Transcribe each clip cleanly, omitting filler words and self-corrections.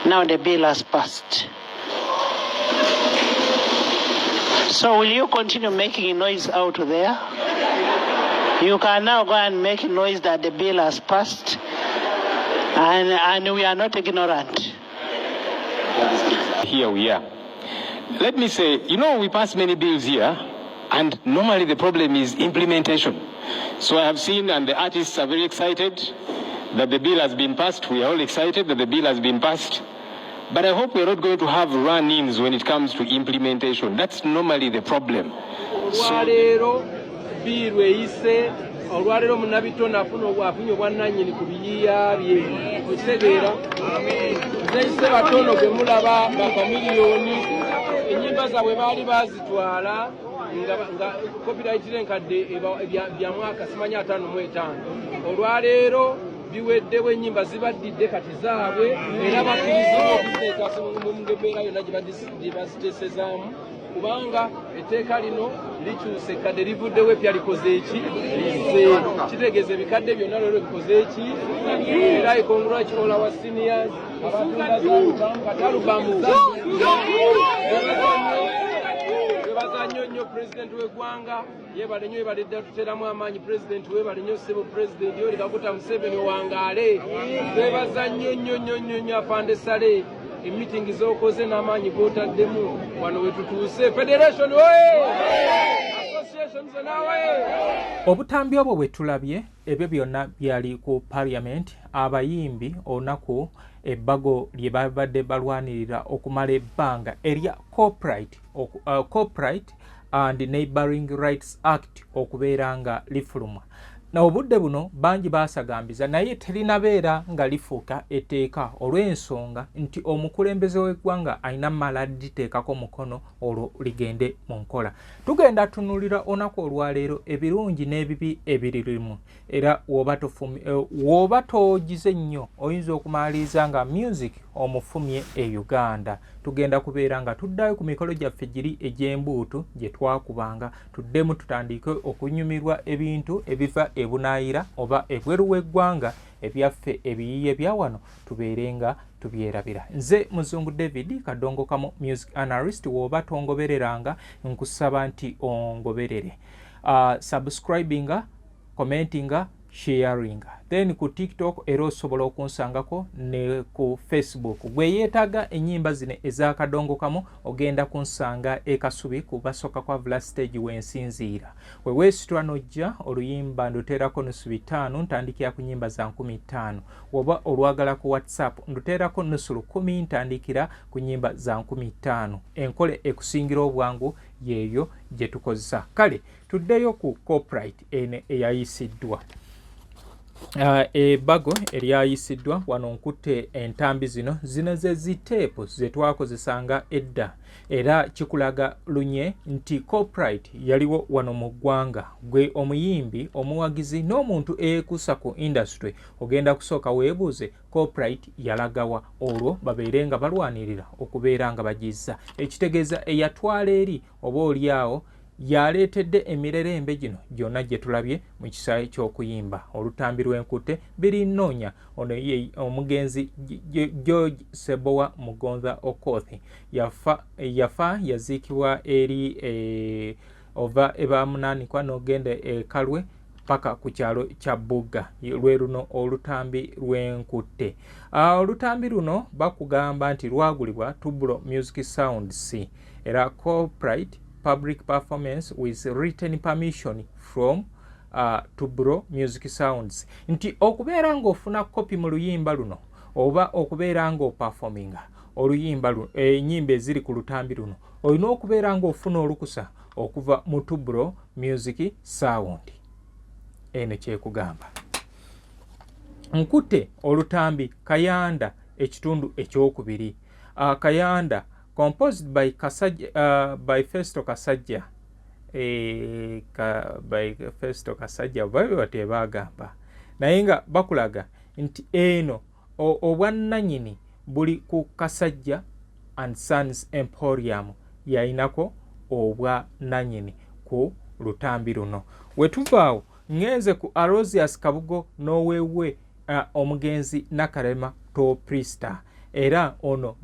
Now the bill has passed. So will you continue making noise out there? You can now go and make noise that the bill has passed, and we are not ignorant. Here we are. Let me say, we pass many bills here, and normally the problem is implementation. So I have seen, and the artists are very excited that the bill has been passed. We are all excited that the bill has been passed. But I hope we're not going to have run-ins when it comes to implementation. That's normally the problem. Olwalero munabitona afuno bwafunyo bwannannyini ku biyiiya bye okitegeera nzeyise batono bwe mulaba bakamiliyoni ennyimba zaabwe baali bazitwala nga copyright enkadde bya mwaka simanya 55 olwaleero biweddewo ennyimba zibaddidde kati zaabwe era bakkirizibwa okuziteeka mu mbeera yonna gye baziteesezaamu kubanga etteeka lino likyuse kadde livuddewo epya likoze eki lizze kitegeeza ebikadde byonna leero bikoze eki era congratulate our seniors abatunda zaalubamu kati alubamu webaza nnyo pulezidenti w'eggwanga yeebale nnyo yeebale ddala tuteeramu amaanyi pulezidenti weebale nnyo ssebo pulezidenti yoli kaguta Museveni owangaale webaza nnyo afande Sale emitingi z'okoze n'amaanyi g'otaddemu wano we tutuuse federation association zonna obutambi obwo bwe tulabye ebyo byonna byali ku parliament abayimbi olunaku ebbago lye babadde balwanirira okumala ebbanga erya Copyright and Neighboring Rights Act okubeera nga lifulumwa. Na obudde buno bangi basagambiza naye terinabeera nga lifuuka etteeka olw'ensonga nti omukulembeze w'eggwanga alina mmala liteekako mukono olwo ligende mu nkola. Tugenda tunulira olunaku olwaleero ebirungi n'ebibi ebiririmu era w'oba toogize nnyo oyinza okumaliriza nga music omufumye e Uganda. Tugenda kubeera nga tuddayo ku mikolo gyaffe giri egy'embuutu gye twakubanga tuddemu tutandike okunyumirwa ebintu ebiva ebunaayira oba ebweru w'eggwanga ebyaffe ebiyiiye bya wano tubeere nga tubyerabira. Nze Muzungu David Kadongo Kamo music analyst w'oba tongobereranga nkusaba nti ongoberere subscribinga, commentinga, sharinga. Then ku TikTok era osobola okunsangako ne ku Facebook. Gwe yeetaaga ennyimba zino eza Kadongo Kamo ogenda kunsanga Kasubi ku basooka kwa Villa Stage wensinziira. Weweesitula n'ojja oluyimba nduteerako nusu 5 ntandikira ku nnyimba za 15. Oba olwagala ku WhatsApp nduteerako nusu 10 ntandikira ku nnyimba za 15. Enkole ekusingira obwangu yeeyo gye tukozesa. Kale tuddeyo ku copyright ene eyayisiddwa. Ebbago eryayisiddwa wano nkutte entambi zino ze ziteepu ze twakozesanga edda era kikulaga lunye nti copyright yaliwo wano mu ggwanga. Gwe omuyimbi omuwagizi n'omuntu eyeekuusa ku industry ogenda kusooka weebuuze copyright yalagawa olwo babeere nga balwanirira okubeera nga bagizza ekitegeeza eyatwala eri oba oliawo yaleetedde emirerembe gino gyonna gye tulabye mu kisaawe ky'okuyimba. Olutambi lw'enkutte birinoonya ono ye omugenzi George Sebowa Mugonza Okoth yafa yaziikibwa eri ova ebamunaanikwa n'ogenda Kalwe paka ku kyalo kya Bugga lwe luno olutambi lw'enkutte. Olutambi luno bakugamba nti lwagulibwa Tubro Music Sounds era copyright public performance with written permission from Tubro Music Sounds. Nti okubeera ng'ofuna kopi mu luyimba luno oba okubeera ng'operforminga oluyimba luno ennyimba eziri ku lutambi luno olina okubeera ng'ofuna olukusa okuva mu Tubro Music Sound. Eno kyekugamba nkutte olutambi Kayanda ekitundu ekyokubiri. Kayanda composed by by Festo Kasajja by Festo Kasajja babe batebagamba naye nga bakulaga nti eno obwannanyini buli ku Kasajja and Sons Emporium yayinako obwannanyini ku lutambi luno. Wetuvaawo ngenze ku Arosius Kabugo n'owewe omugenzi Nakalema Toprista era ono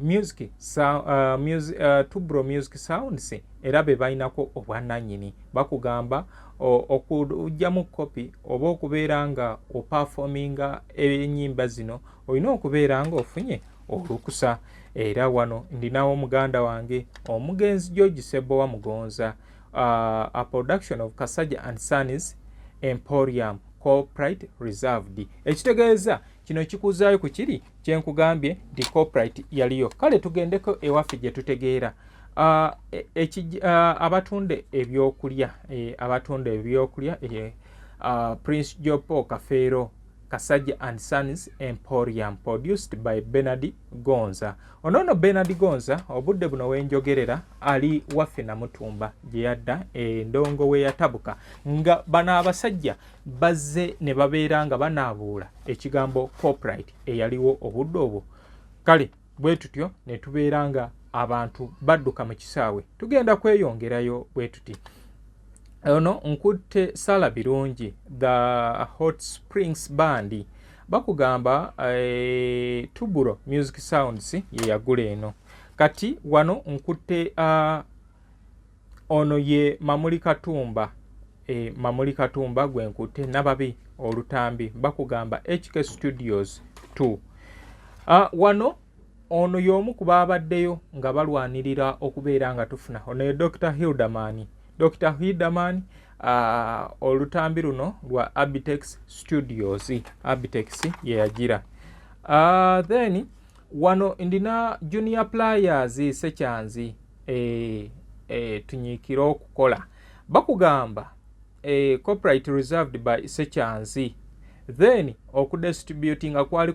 Tubro Music Sounds era be balinako obwannannyini bakugamba okujjamu kopi oba okubeera nga opafominga ennyimba zino olina okubeera nga ofunye olukusa. Era wano ndinawo muganda wange omugenzi George Sebowa Mugonza, a production of Kasaja and Sons Emporium Copyright Reserved. Ekitegeeza kino kikuzaayo ku kiri kyenkugambye ndi copyright yaliyo. Kale tugendeko ewaffe gye tutegeera abatunde ebyokulya Prince Jopo Kafeero Kasaja and Sons Emporium produced by Bernard Gonza. Onono Bernard Gonza obudde buno wenjogerera ali waffe Namutumba gye yadda endongo we yatabuka nga bana abasajja bazze ne babeera nga banaabuula ekigambo copyright eyaliwo obudde obwo. Kale bwe tutyo ne tubeera nga abantu badduka mu kisaawe tugenda kweyongerayo bwe tuti. Ono nkutte Sala Birungi the Hot Springs Band bakugamba Tuburo Music Sounds ye yagula eno. Kati wano nkutte ono ye Mamuli Katumba Mamuli Katumba gwe nkutte Nababi Olutambi bakugamba HK Studios 2. Wano ono y'omu ku baabaddeyo nga balwanirira okubeera nga tufuna ono ye Dr. Hildaman olutambi luno lwa Abitex Studios. Abitex ye yagira. Then wano ndina Junior Pliers Sekyanzi tunyiikira okukola bakugamba copyright reserved by Sekyanzi. Then okudistributinga kwali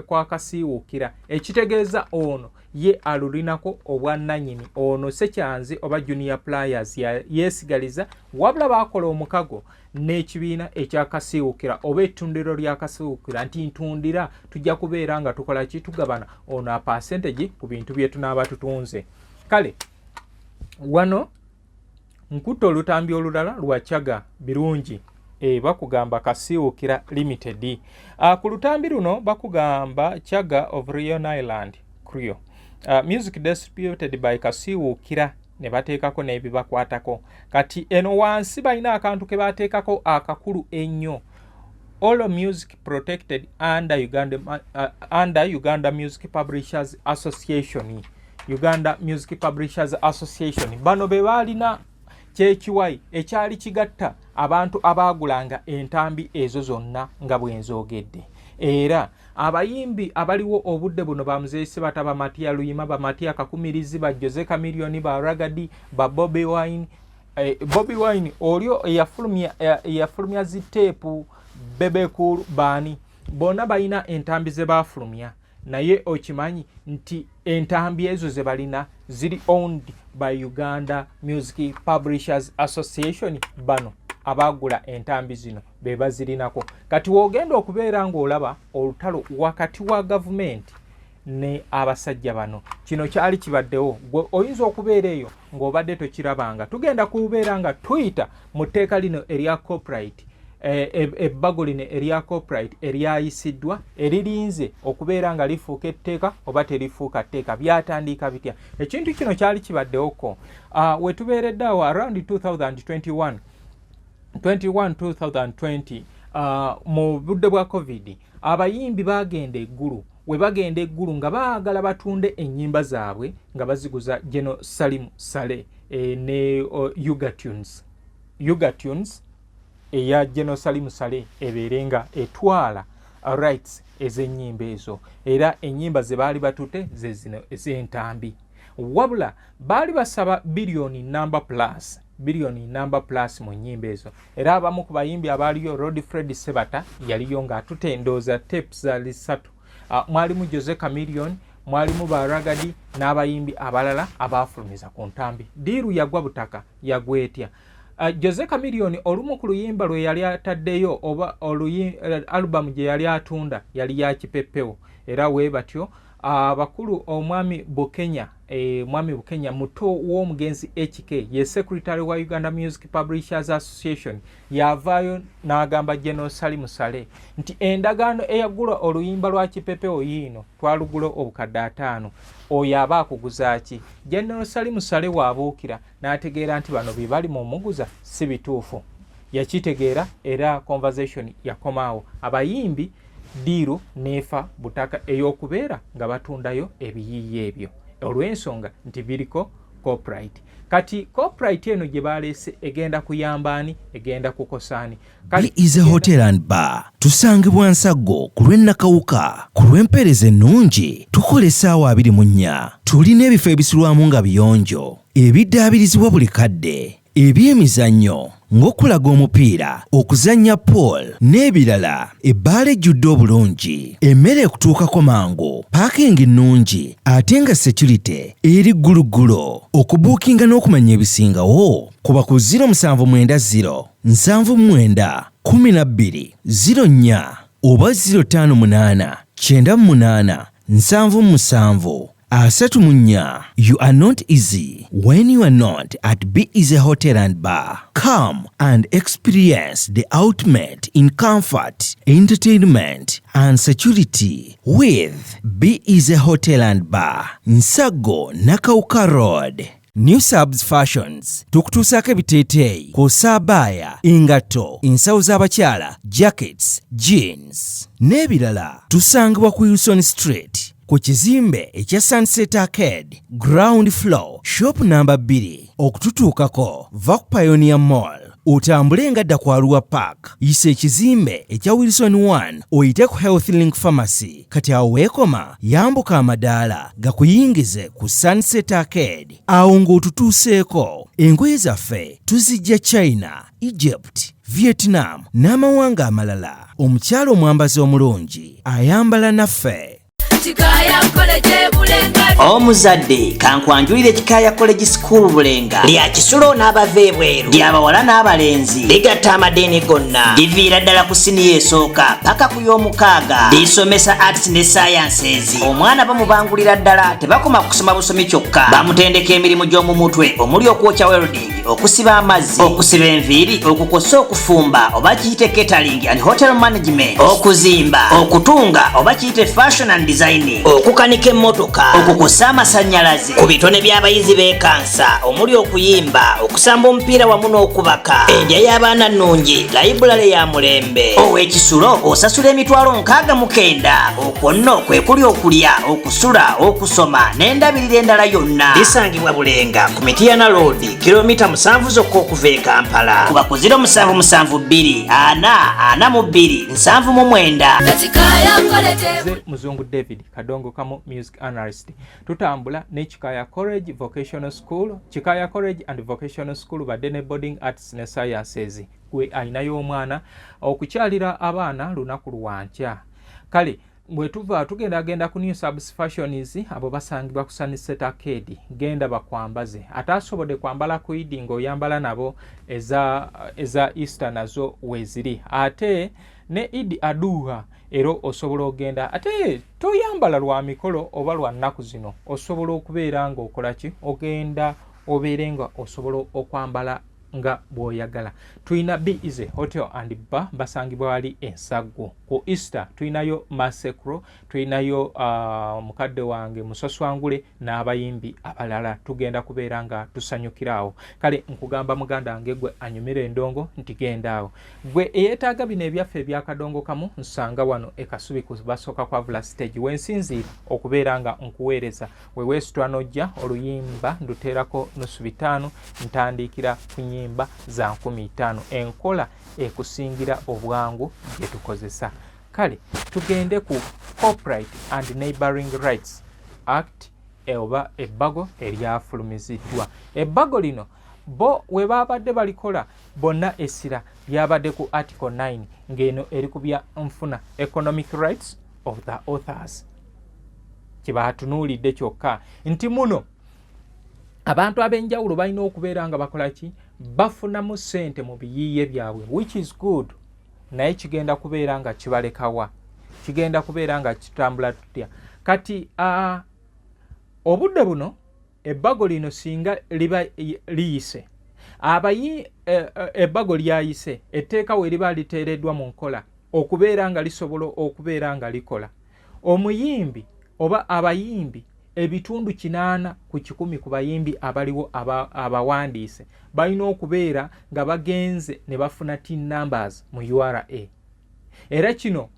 kwakasiiwukira ekitegeeza ono ye alulinako obwannannyini ono Sekyanzi oba Junior Pliers yeesigaliza wabula baakola omukago n'ekibiina ekyakasiiwukira oba ettundiro lyakasiiwukira nti ntundira tujja kubeera nga tukola ki tugabana ono percentage ku bintu bye tunaaba tutunze. Kale wano nkutte olutambi olulala lwa Kyaga Birungi bakugamba Kasiiwukira Limited. Ku lutambi luno bakugamba Kyaga of Rion Island Crew. Music distributed by Kasiiwukira ne bateekako n'ebibakwatako. Kati eno wansi balina akantu ke bateekako akakulu ennyo. All music protected under Uganda Music Publishers Association. Uganda Music Publishers Association. Bano be balina kyekiwayi ekyali kigatta abantu abaagulanga entambi ezo zonna nga bwenzogedde. Era abayimbi abaliwo obudde buno bamuzeesi bataba Matia Luyima ba Matia Kakumirizi ba Jose Chameleone ba Ragadi ba Bobby Wine. Bobby Wine olio eyafulumya ziteepu Bebe Cool Bani bona balina entambi ze baafulumya naye okimanyi nti entambi ezo ze balina ziri owned by Uganda Music Publishers Association. Bano abagula entambi zino be bazirinako. Kati wogenda okubeera ng'olaba olutalo wakati wa gavumenti ne abasajja bano kino kyali kibaddewo gwe oyinza okubeera eyo ng'obadde tokirabanga. Tugenda kubeera nga tuyita mu tteeka lino erya copyright ebbago lino erya copyright eryayisiddwa eririnze okubeera nga lifuuka etteeka oba terifuuka tteeka byatandika bitya. Ekintu kino kyali kibaddewoko we tubeeredde awo around 2020 mu budde bwa covid abayimbi bagenda eggulu. We bagenda eggulu nga baagala batunde ennyimba zaabwe nga baziguza Geno Salimu Sale ne Ugatunes eya Geno Salimu Sale ebeerenga etwala rights ez'ennyimba ezo era ennyimba ze baali batute ze zino ez'entambi. Wabula baali basaba billion number plus mu nnyimba ezo era abamu ku bayimbi abaaliyo Rod Fred Sebata yaliyo ng'atute endooza tapes za 3. Mwalimu Jose Chameleone, mwalimu Baragadi n'abayimbi abalala abaafulumiza ku ntambi. Diiru yagwa butaka yagwetya. Jose Chameleone olumu ku luyimba lwe yali ataddeyo oba album gye yali atunda yali ya kipeppewo era we batyo abakulu omwami Bukenya mwami Bukenya muto w'omugenzi HK ye secretary wa Uganda Music Publishers Association yavaayo n'agamba General Salim Saleh nti endagaano eyagula oluyimba lwa Kipepe Oyino twalugula obukadde 5 oyo aba akuguza ki. General Salim Saleh waabuukira n'ategeera nti bano bye bali mu muguza si bituufu, yakitegeera era conversation yakomaawo. Abayimbi diiro neefa butaka ey'okubeera nga batundayo ebiyiiye ebyo olw'ensonga nti biriko copyright. Kati copyright eno gye baleese egenda kuyambaani, egenda kukosaani. It is a hotel and bar. Tusangibwa Nsaggo ku lw'Ennakawuka. Ku lw'empeereza ennungi tukola essaawa 24. Tulina ebifo ebisulwamu nga biyonjo, ebiddaabirizibwa buli kadde, ebyemizannyo ng'okulaga omupiira, okuzannya pool n'ebirala. Ebbaala ejjudde obulungi, emmere ekutuukako mangu, paakingi nnungi ate nga security eri gguluggulo. Okubuukinga n'okumanya ebisingawo kuba ku 070 79 12 04 oba 058 98 77 34. You are not easy when you are not at Be Easy Hotel and Bar. Come and experience the ultimate in comfort, entertainment and security with Be Easy Hotel and Bar, Nsaggo, Nakawuka Road. New Subs Fashions tukutuusaako ebiteeteeyi kw'ossa abaya, engatto, ensawo z'abakyala, jackets, jeans n'ebirala. Tusangibwa ku Wilson Street ku kizimbe ekya Sunset Arcade ground floor shop number 2. Okututuukako va ku Pioneer Mall otambule ngadda ku Arua Park, yisa ekizimbe ekya Wilson 1 oyite ku Health Link Pharmacy. Kati awo weekoma yambuka amadaala gakuyingize ku Sunset Arcade. Awo ng'otutuuseeko engoye zaffe tuzijja China, Egypt, Vietnam n'amawanga amalala. Omukyala omwambazi omulungi ayambala naffe. Omuzadde kankwanjulire Kikaya College School Bulenga lya kisulo n'abava ebweru, ly'abawala n'abalenzi, ligatta amadeeni gonna, liviira ddala ku siniya esooka paka ku y'omukaaga, lisomesa arts ne sciences. Omwana bamubangulira ddala, tebakoma kusoma busomi kyokka, bamutendeka emirimu gy'omu mutwe omuli okwokya welding, okusiba amazzi, okusiba enviiri, okukosa okufumba oba kiyite catering and hotel management, okuzimba, okutunga oba kiyite fashion and design, okukanika emmotoka, okukosa amasannyalaze, ku bitone by'abayizi b'ekansa omuli okuyimba, okusamba omupiira wamu n'okubaka, endya y'abaana nnungi, layibulale ya mulembe. Ow'ekisulo osasula emitwalo 69. Okwo nno kwe kuli okulya, okusula, okusoma n'endabirira endala yonna. Lisangibwa Bulenga ku Mityana Road, kilomita 7 zokka okuva e Kampala. Kuba ku 0772 442 799. Muzungu David Kadongo Kamo music analyst. Tutambula ne Kikaya College Vocational School, Kikaya College and Vocational School badene boarding arts ne sciences. Gwe ayinayo omwana okukyalira abaana lunaku lwankya. Kale bwe tuva tugenda ku New Subs Fashions, abo basangibwa ku Sunset Arcade, genda bakwambaze. Atasobode kwambala ku Eid ng'oyambala nabo eza Easter nazo weziri. Ate ne Eid Aduha ero osobola ogenda, ate toyambala lwa mikolo oba lwa nnaku zino, osobola okubeera nga okola ki, ogenda obeere nga osobola okwambala nga bw'oyagala. Tuyina Be Easy Hotel and Bar basangibwa wali Ensaggo. Ku Easter tuyinayo Masekro, tuyinayo mukadde wange Musoswangule n'abayimbi abalala. Tugenda kubeera nga tusanyukiraawo. Kale nkugamba muganda wange gwe anyumira endongo nti gendaawo. Gwe eyeetaaga bino ebyaffe ebya Kadongo Kamu nsanga wano e Kasubi ku basooka kwa Vula Stage wensinziira okubeera nga nkuweereza. Weweesitwa n'ojja oluyimba nduteerako nusu 5 ntandikira ku nyimba za 15. Enkola ekusingira obwangu gye tukozesa. Kale tugende ku Copyright and Neighboring Rights Act oba ebbago eryafulumiziddwa. Ebbago lino bo we babadde balikola bonna essira lyabadde ku Article 9 ng'eno eri ku bya nfuna economic rights of the authors. Kibatunuulidde kyokka nti muno abantu ab'enjawulo balina okubeera nga bakola ki, bafunamu ssente mu biyiiye byabwe, which is good. Naye kigenda kubeera nga kibalekawa, kigenda kubeera nga kitambula tutya. kati obudde buno ebbago lino singa liba liyise ebbago lyayise etteeka we liba liteereddwa mu nkola okubeera nga lisobola okubeera nga likola omuyimbi oba abayimbi ebitundu 80 ku 100 ku bayimbi abaliwo abawandiise balina okubeera nga bagenze ne bafuna tin numbers mu URA era kino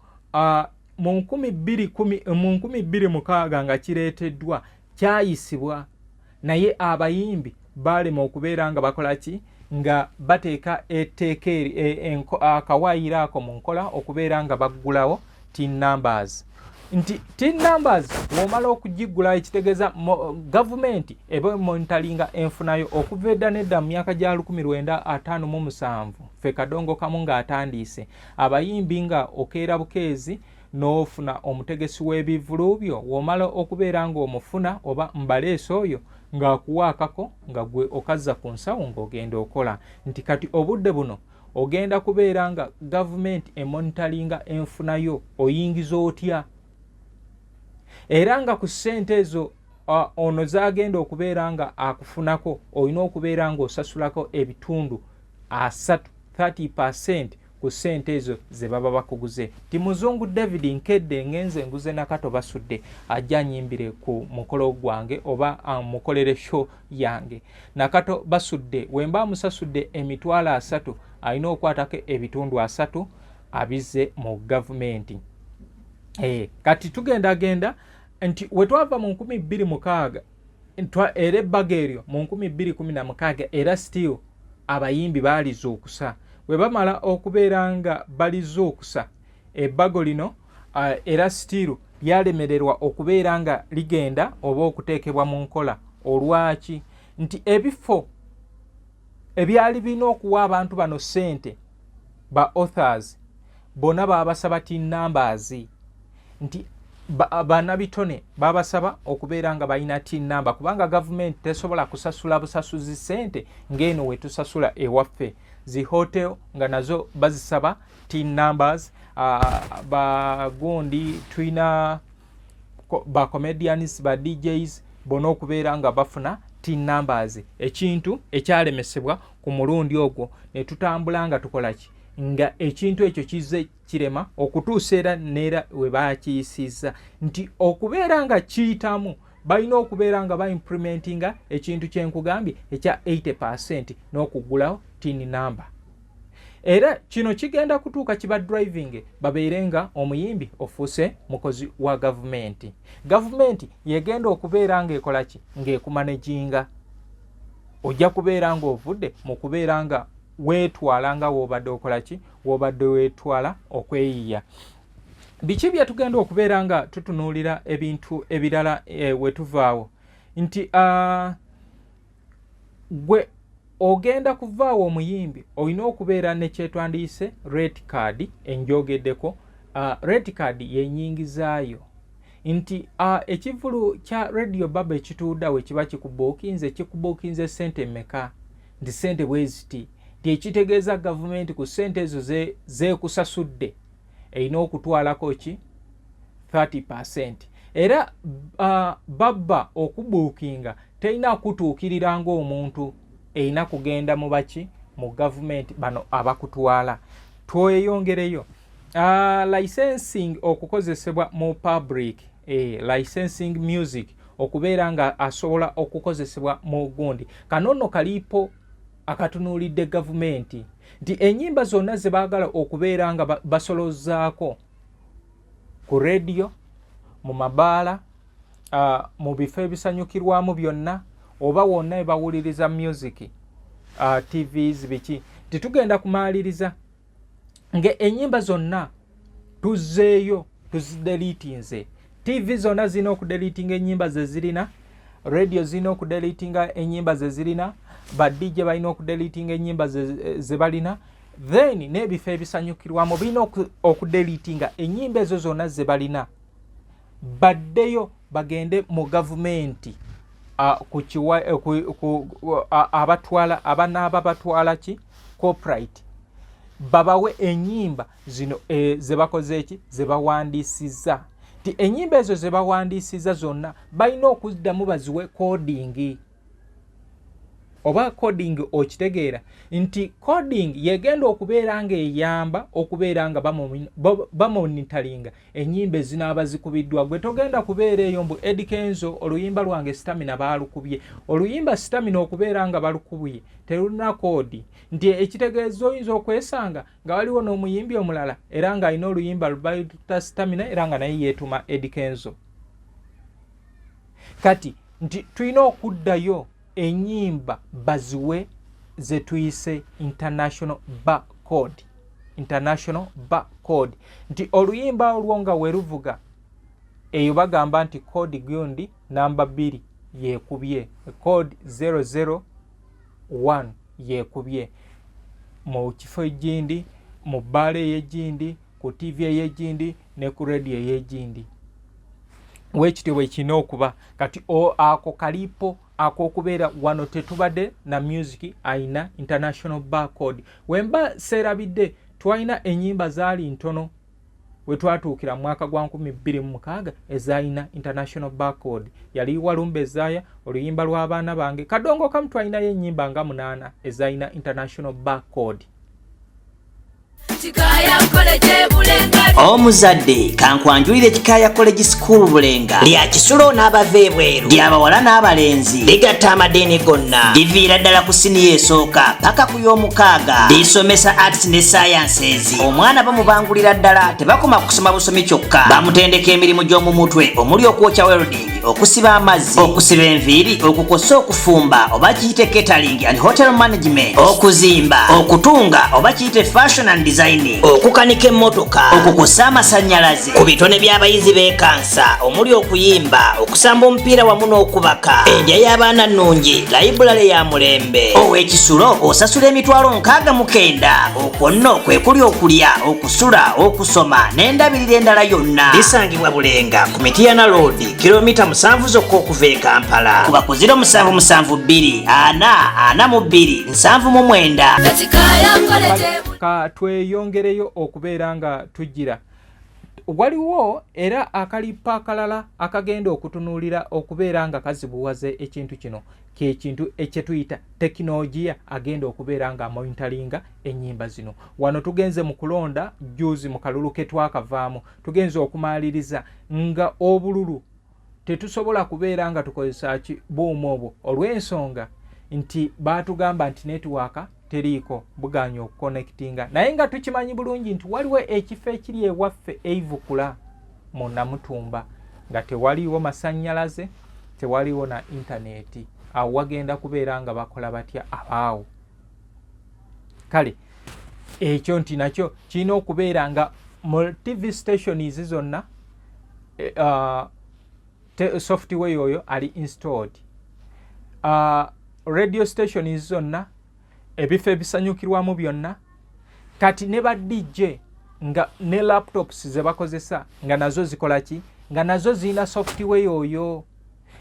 mu 2016 nga kireeteddwa kyayisibwa naye abayimbi balema okubeera nga bakola ki nga bateeka etteeka akawaayiro ako mu nkola okubeera nga baggulawo tin numbers nti tin numbers womala okugigula ekitegeeza gavumenti eba monitoringa enfunayo okuva edda nedda mu myaka gya 1957 ffe kadongo kamu ng'atandiise abayimbi nga okeera bukeezi n'ofuna omutegesi w'ebivulubyo womala okubeera nga omufuna oba mbaleesi oyo ng'akuwaakako nga gwe okazza ku nsawo ng'ogenda okola nti kati obudde buno ogenda kubeera nga gavumenti emonitoringa enfunayo oyingiza otya era nga ku ssente ezo ono zagenda okubeera nga akufunako olina okubeera nga osasulako ebitundu 30% ku ssente ezo ze baba bakuguze ti muzungu David nkedde ngenze nguze Nakato Basudde ajja nyimbire ku mukolo gwange oba mukolere show yange Nakato Basudde wemba musasudde emitwalo 3 alina okwatako ebitundu 3 abize mu gavumenti kati tugenda nti wetwava mu 2006 era ebbago eryo mu 2016 era still abayimbi baalizuukusa bwe bamala okubeera nga balizuukusa ebbago lino era still lyalemererwa okubeera nga ligenda oba okuteekebwa mu nkola olwaki nti ebifo ebyali birina okuwa abantu bano ssente ba authors bonna babasaba tin numbers nti bannabitone babasaba okubeera nga balina tin number kubanga gavumenti tesobola kusasula busasuzi ssente ng'eno we tusasula ewaffe zi hotel nga nazo bazisaba tin numbers bagundi tulina ba comedians ba DJs bona okubeera nga bafuna tin numbers ekintu ekyalemesebwa ku mulundi ogwo ne tutambula nga tukolaki nga ekintu ekyo kize kirema okutuusa era neera we baakiyisiza nti okubeera nga kiyitamu balina okubeera nga baimplementinga ekintu kyenkugambye ekya 80% n'okugulawo tin number era kino kigenda kutuuka kiba driving babeere nga omuyimbi ofuuse mukozi wa gavumenti yegenda okubeera nga ekolaki ng'ekumanaginga ojja kubeera nga ovudde mu kubeera nga weetwala nga wobadde okolaki wobadde weetwala okweyiya biki bye tugenda okubeera nga tutunuulira ebintu ebirala wetuvaawo nti gwe ogenda kuvaawo omuyimbi olina okubeera ne kyetwandiise red card enjogeddeko red card yenyingizaayo nti ekivulu kya radio baba ekituudda we kiba kikubuukinze ssente mmeka nti ssente bweziti ekitegeeza gavumenti ku ssente ezo zeekusasudde erina okutwalako ki 30% era babba okubuukinga terina kutuukirira ng'omuntu erina kugenda mu baki mu gavumenti bano abakutwala tweyongereyo licensing okukozesebwa mu public licensing music okubeera nga asobola okukozesebwa mu gundi kanono kaliipo akatunuulidde gavumenti nti ennyimba zonna ze baagala okubeera nga basolozaako ku radio mu mabaala mu bifo ebisanyukirwamu byonna oba wonna ebawuliriza music TVs biki titugenda kumaaliriza ng'ennyimba zonna tuzzeeyo tuzidelitinze TV zonna zirina okudelitinga ennyimba ze zirina radio zirina okudelitinga ennyimba ze zirina ba DJ balina okudelitinga ennyimba ze balina then n'ebifo ebisanyukirwamu birina okudelitinga ennyimba ezo zonna ze balina baddeyo bagende mu gavumenti abatwala abanaaba batwala ki copyright babawe ennyimba zino ze bakoze eki ze bawandiisizza ti ennyimba ezo ze bawandiisiza zonna balina okuddamu baziwe coding. Oba coding okitegeera nti coding yegenda okubeera nga eyamba okubeera nga bamonitaringa ennyimba ezinaaba zikubiddwa. Gwe togenda kubeera eyo mbu Eddy Kenzo oluyimba lwange Stamina baalukubye. Oluyimba Stamina okubeera nga balukubye terulina kodi, nti ekitegeeza oyinza okwesanga nga waliwo n'omuyimbi omulala era ng'alina oluyimba lubayita Stamina era nga naye yeetuma Eddy Kenzo. Kati nti tulina okuddayo ennyimba baziwe ze tuyise international barcode. International barcode nti oluyimba olwo nga weruvuga eyo bagamba nti code gundi namba 2 yekubye, code 001 yekubye mu kifo egindi, mu bbaala ey'egindi, ku TV ey'egindi ne ku radio ey'egindi. Wekityo bwe kina okuba kati ako kalipo akokubeera wano tetubadde na music aina international barcode. Wemba serabidde twalina ennyimba zaali ntono we twatuukira mwaka gwa 2026 ezaina international barcode. Yali Walumbe Ezaya, oluyimba lw'abaana bange, Kadongo Kamu twalinayo ennyimba nga 8 ezaina international barcode. Omuzadde kankwanjulire Kikaya College School Bulenga lya Kisulo n'abava ebweru ly'abawala n'abalenzi ligatta amadeeni gonna liviira ddala ku siniya esooka paka ku y'omukaaga lisomesa arts ne sciences. Omwana bamubangulira ddala tebakoma kusoma busomi kyokka, bamutendeka emirimu gy'omu mutwe omuli okwokya welding, okusiba amazzi, okusiba enviiri, okukosa okufumba oba kiyite catering and hotel management, okuzimba, okutunga oba kiyite fashion and designing, okukanika emmotoka, okukosa amasannyalaze, ku bitone by'abayizi b'ekansa omuli okuyimba, okusamba omupiira wamu n'okubaka, endya y'abaana nnungi, library ya mulembe. Ow'Ekisulo osasula emitwalo 69. Okwo nno kwe kuli okulya, okusula, okusoma n'endabirira endala yonna. Lisangibwa Bulenga ku Mityana Road, kilomita 7 zokka okuva e Kampala. Kuba ku 0772 442 799. Ka tweyongereyo okubeera nga tujjira. Waliwo era akalipo akalala akagenda okutunuulira okubeera nga kazibuwaze ekintu kino ky'ekintu ekyetuyita tekinologiya agenda okubeera nga monitoringa ennyimba zino. Wano tugenze mu kulonda juzi mu kalulu ke twakavaamu tugenze okumaliriza nga obululu tetusobola kubeera nga tukozesa buumu obwo olw'ensonga nti baatugamba nti netiwaaka teriiko buganya okuconnectinga, naye nga tukimanyi bulungi nti waliwo ekifo ekiri ewaffe Eivukula mu Namutumba nga tewaliiwo masannyalaze, tewaliiwo na intaneti. Awo wagenda kubeera nga bakola batya abaawo? Kale ekyo nti nakyo kirina okubeera nga mu TV stations zonna software oyo ali installed. Radio stations zonna, ebifo ebisanyukirwamu byonna, kati ne ba DJ nga ne laptops ze bakozesa nga nazo zikola ki? Nga nazo zina software oyo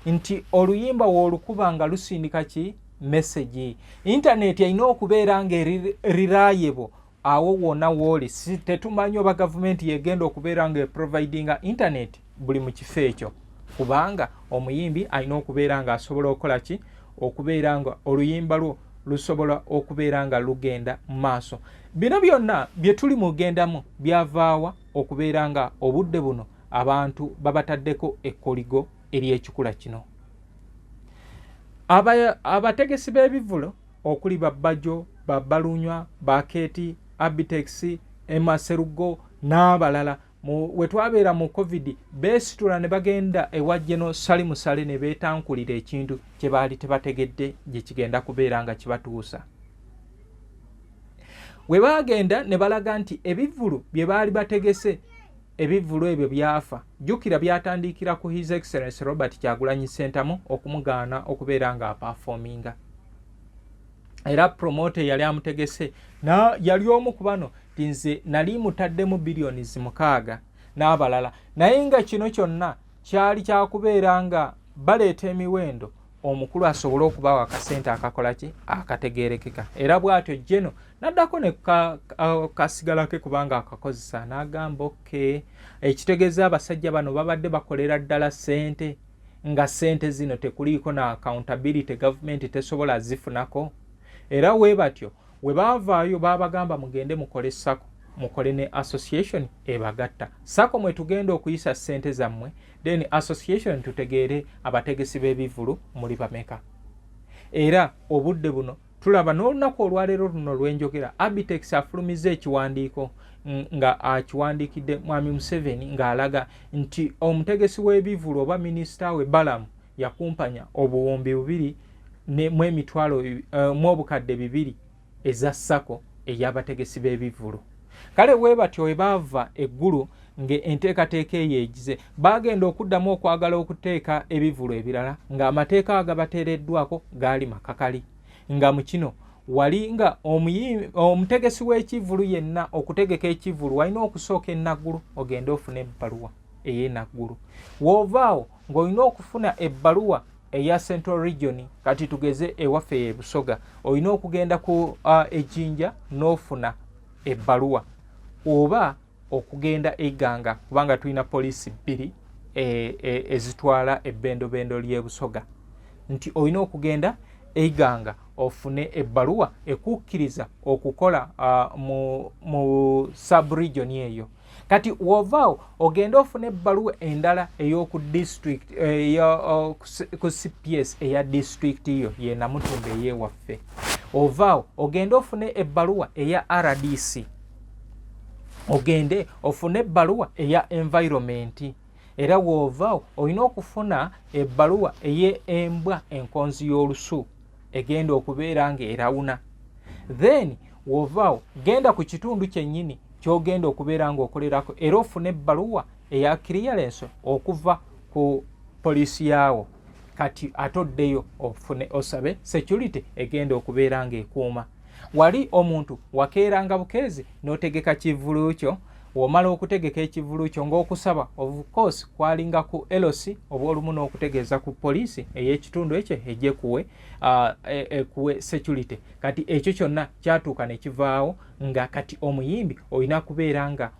nti oluyimba wolukuba nga lusindika ki? Message. Internet yalina okubeera nga reliable awo wonna woli. Si tetumanyi oba government yegenda okubeera nga providinga internet buli mu kifo ekyo, kubanga omuyimbi alina okubeera nga asobola okukola ki? Okubeera nga oluyimba lwo lusobola okubeera nga lugenda maaso. Bino byonna bye tuli mugendamu byavaawa okubeera nga obudde buno abantu babataddeko ekkoligo ery'ekikula kino. Abategesi b'ebivulo okuli Babbajo, Babbalunywa, Baketi, Abitex, Emma Serugo n'abalala we twabeera mu COVID beesitula ne bagenda ewa General Salimu Sale ne beetankulira ekintu kye baali tebategedde gye kigenda kubeera nga kibatuusa. We baagenda ne balaga nti ebivulu bye baali bategese, ebivulu ebyo byafa. Jjukira byatandikira ku His Excellency Robert Kyagulanyi Ssentamu okumugaana okubeera nga aperforminga. Era promote yali amutegese na yali omu ku bano tinze nali mutaddemu billions 6 n'abalala, naye nga kino kyonna kyali kyakubeera nga baleeta emiwendo omukulu asobole okubawa akasente akakola ki akategeerekeka. Era bw'atyo Jeno n'addako ne kasigala ke kubanga akakozesa n'agamba ekitegeeza abasajja bano babadde bakolera ddala ssente, nga ssente zino tekuliiko na accountability, gavumenti tesobola zifunako. Era we batyo we baavaayo baabagamba mugende mukole SACCO, mukole ne association ebagatta. SACCO mwe tugenda okuyisa ssente zammwe, then association tutegeere abategesi b'ebivulu muli bameka. Era obudde buno tulaba n'olunaku olwaleero luno lwenjogera, Abitex afulumiza ekiwandiiko nga akiwandiikidde Mwami Museveni ng'alaga nti omutegesi w'ebivulu oba minisita we Balamu yakumpanya obuwumbi 2 mu emitwalo mu obukadde 2 eza SACCO ey'abategesi b'ebivulu. Kale we batyo we baava eggulu ng'enteekateeka eyo egize, baagenda okuddamu okwagala okuteeka ebivulu ebirala ng'amateeka agabateereddwako gaali makakali. Nga mu kino wali nga omutegesi w'ekivulu yenna okutegeka ekivulu walina okusooka enaggulu ogende ofuna ebbaluwa ey'enaggulu. W'ovaawo ng'olina okufuna ebbaluwa eya Central Region, kati tugeze ewaffe e Busoga, olina okugenda ku ejjinja n'ofuna ebbaluwa, oba okugenda Iganga kubanga tulina poliisi 2 ezitwala ebbendobendo ly'e Busoga, nti olina okugenda Iganga ofune ebbaluwa ekukkiriza okukola mu sub-region eyo. Kati wovaawo ogenda ofune ebbaluwa endala ey'oku district ku CPS eya district iyo ye Namutumba ey'ewaffe. Ovaawo ogenda ofune ebbaluwa eya RDC, ogende ofune ebbaluwa eya environment. Era wovaawo olina okufuna ebbaluwa ey'embwa enkonzi y'olusu egenda okubeera ng'erawuna. Then wovaawo genda ku kitundu kyennyini ky'ogenda okubeera ng'okolerako era ofune ebbaluwa eya clearance okuva ku poliisi yaawo. Kati atoddeyo ofune osabe security egenda okubeera ng'ekuuma. Wali omuntu wakeeranga bukeezi n'otegeka kivulu kyo, womala okutegeka ekivulu kyo ng'okusaba of course kwalinga ku LOC oba olumu n'okutegeeza ku poliisi ey'ekitundu ekyo ejje kuwe security. Kati ekyo kyonna kyatuuka ne kivaawo nga kati omuyimbi olina kubeera nga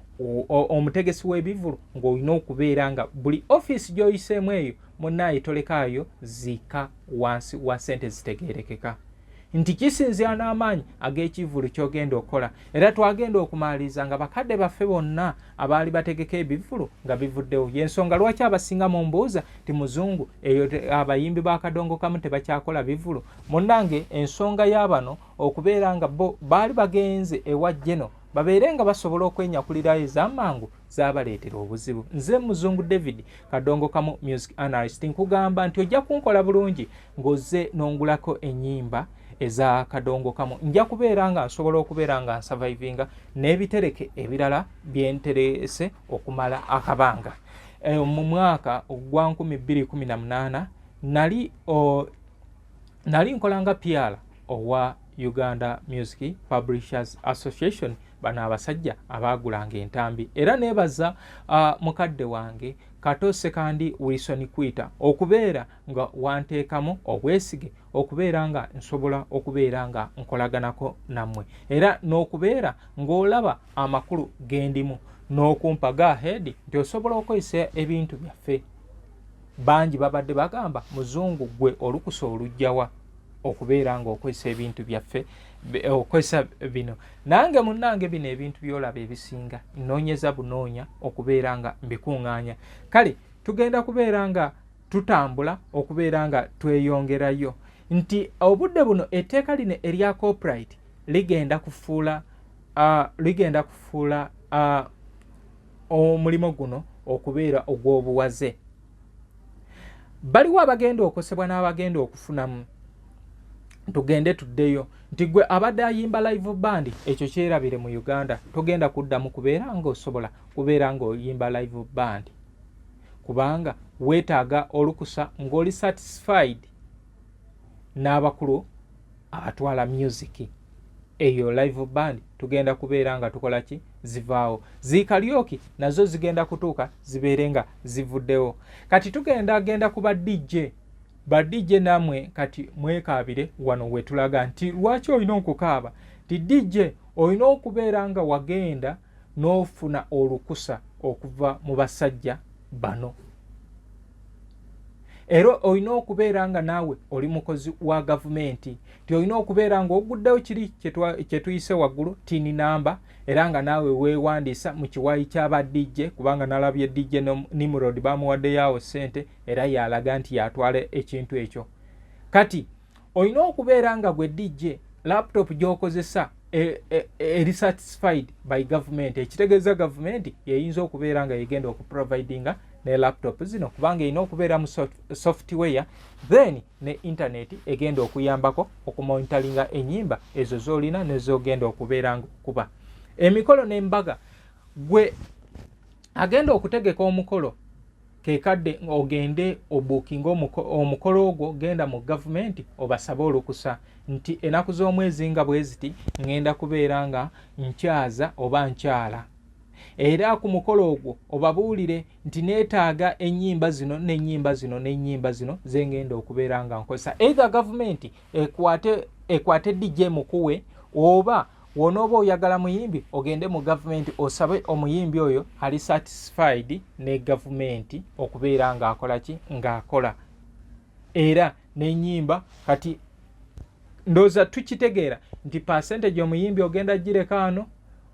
omutegesi w'ebivulu ng'olina okubeera nga buli offisi gy'oyiseemu eyo munnaaye tolekaayo ziika wansi wa ssente zitegeerekeka. Nti kisinzira n'amaanyi ag'ekivulu ky'ogenda okukola. Era twagenda okumaliriza nga bakadde baffe bonna abaali bategeka ebivulu nga bivuddewo. Y'ensonga lwaki abasinga mu mbuuza ti muzungu eyo abayimbi ba kadongo kamu tebakyakola bivulu. Munnange ensonga y'abano okubeera nga bo baali bagenze ewa Jeno babeere nga basobola okwenyakulirayo ez'amangu zaabaleetera obuzibu. Nze Muzungu David Kadongo Kamu music analyst nkugamba nti ojja kunkola bulungi ng'ozze n'ongulako ennyimba eza Kadongo Kamu. Nja kubeera nga nsobola okubeera nga nsurvivinga n'ebitereke ebirala byenterese okumala akabanga. Mu mwaka ogwa 2018 nali nkolanga PR owa Uganda Music Publishers Association, bano abasajja abaagulanga entambi. Era nebaza mukadde wange Kato Sekandi Wilson Kwita okubeera nga wanteekamu obwesige okubeera nga nsobola okubeera nga nkolaganako nammwe, era n'okubeera ng'olaba amakulu gendimu n'okumpa go ahead nti osobola okozesa ebintu byaffe. Bangi babadde bagamba muzungu gwe olukusa olugjawa okubeera nga okozesa ebintu byaffe okozesa bino. Nange munnange bino ebintu byolaba ebisinga nnoonyeza bunoonya okubeera nga mbikuŋŋaanya. Kale tugenda kubeera nga tutambula okubeera nga tweyongerayo nti obudde buno etteeka lino erya copyright ligenda kufuula omulimo guno okubeera ogw'obuwaze. Baliwo abagenda okosebwa n'abagenda okufunamu. Tugende tuddeyo nti gwe abadde ayimba live band ekyo kyerabire mu Uganda togenda kuddamu kubeera ng'osobola kubeera ng'oyimba live band kubanga weetaaga olukusa ng'oli satisfied n'abakulu abatwala music eyo live band. Tugenda kubeera nga tukola ki zivaawo. Zikalyoki nazo zigenda kutuuka zibeere nga zivuddewo. Kati tugenda kuba DJ ba DJ namwe kati mwekaabire wano wetulaga nti lwaki olina okukaaba ti DJ olina okubeera nga wagenda n'ofuna olukusa okuva mu basajja bano era olina okubeera nga naawe oli mukozi wa gavumenti ti olina okubeera nga oguddewo kiri kye tuyise waggulu tini namba era nga naawe weewandiisa mu kiwayi ky'aba DJ kubanga nalabye DJ Nimrod bamuwaddeyo ssente era yalaga nti yatwala ekintu ekyo kati olina okubeera nga gwe DJ laptop gy'okozesa eri satisfied by government ekitegeeza gavumenti yeyinza okubeera nga yegenda okuprovidinga ne laptop zino kubanga erina okubeera mu software then ne internet egenda okuyambako okumonitoringa ennyimba ezo z'olina nezogenda okubeera nga okuba emikolo n'embaga gwe agenda okutegeka omukolo kekadde ogende obukinga omukolo ogwo genda mu gavumenti obasabe olukusa nti enaku z'omwezi nga bweziti ngenda kubeera nga nkyaza oba nkyala era ku mukolo ogwo obabuulire nti neetaaga ennyimba zino n'ennyimba zino n'ennyimba zino zengenda okubeera nga nkozesa either gavumenti ekwate DJ mukuwe oba wonooba oyagala muyimbi ogende mu gavumenti osabe omuyimbi oyo ali satisfied ne gavumenti okubeera ng'akola ki ng'akola era n'ennyimba kati ndooza tukitegeera nti percentage omuyimbi ogenda gireka ano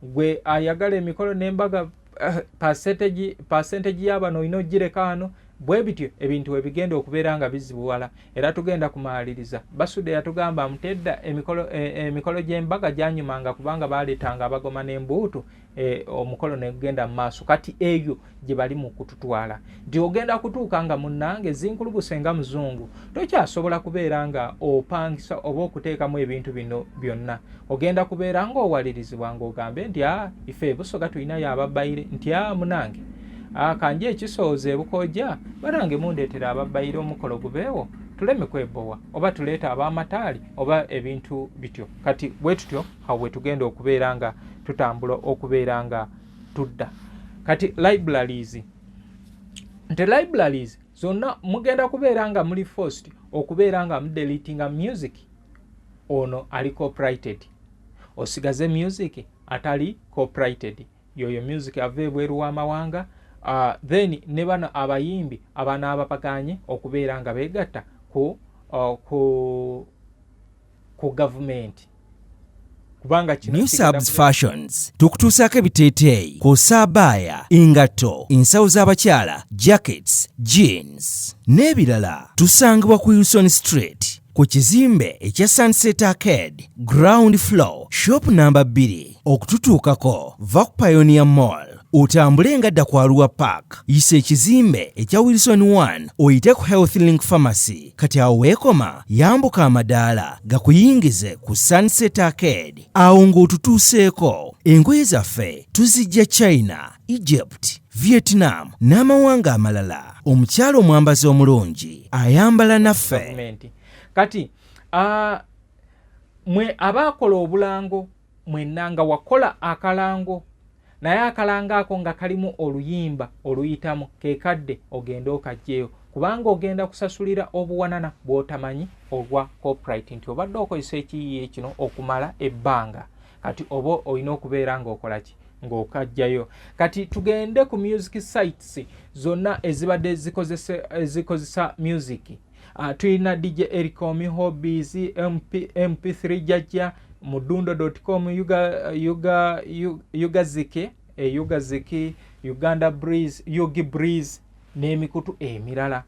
gwe ayagala emikolo n'embaga percentage y'abano olina ogireka ano bwe bityo ebintu webigenda okubeera nga bizibuwala era tugenda kumaliriza Basudde yatugamba mutedda emikolo gy'embaga gyanyumanga kubanga baaleetanga abagoma n'embuutu omukolo negenda mu maaso kati eyo gye bali mu kututwala nti ogenda kutuuka nga munnange zinkulubuse nga muzungu tokyasobola kubeera nga opangisa oba okuteekamu ebintu bino byonna ogenda kubeera nga owalirizibwa ng'ogambe nti ife ebusoga tulinayo ababbayire nti munange kanje ekisooza ebukojja barange mundeetera ababbayire omukolo gubeewo tuleme kwebowa oba tuleeta ab'amataali oba ebintu bityo kati bwe tutyo awo bwe tugenda okubeera nga tutambula okubeera nga tudda kati libraries nti libraries zonna mugenda kubeera nga muli forced okubeera nga mudeletinga music ono ali copyrighted osigaze music atali copyrighted yoyo music ava ebweru w'amawanga then ne bano abayimbi abanaabapaganye okubeera nga beegatta ku gavumenti kubanga New Subs Fashions tukutuusaako ebiteeteeyi kw'ossa abaya engatto ensawo z'abakyala jackets jeans n'ebirala tusangibwa ku Wilson Street ku kizimbe ekya Sunset Arcade ground floor shop number 2 okututuukako va ku Pioneer Mall otambule nga dda ku Arua Park yisa ekizimbe ekya Wilson 1 oyite ku Health Link Pharmacy kati awo weekoma yambuka amadaala gakuyingize ku Sunset Arcade awo ng'otutuuseeko engoye zaffe tuzijja China, Egypt, Vietnam n'amawanga amalala omukyala omwambazi omulungi ayambala naffe kati mwe abaakola obulango mwenna nga wakola akalango naye akalango ako nga kalimu oluyimba oluyitamu kekadde ogenda okajjeyo kubanga ogenda kusasulira obuwanana bw'otamanyi olwa copyright nti obadde okozesa ekiyiiye kino okumala ebbanga kati oba olina okubeera ng'okola ki ng'okajjayo kati tugende ku music sites zonna ezibadde zikozesa music tulina DJ Erikomi Hobbies MP3 jajja mudundo.com Yugazike Uganda Breeze Yugi Breeze n'emikutu emirala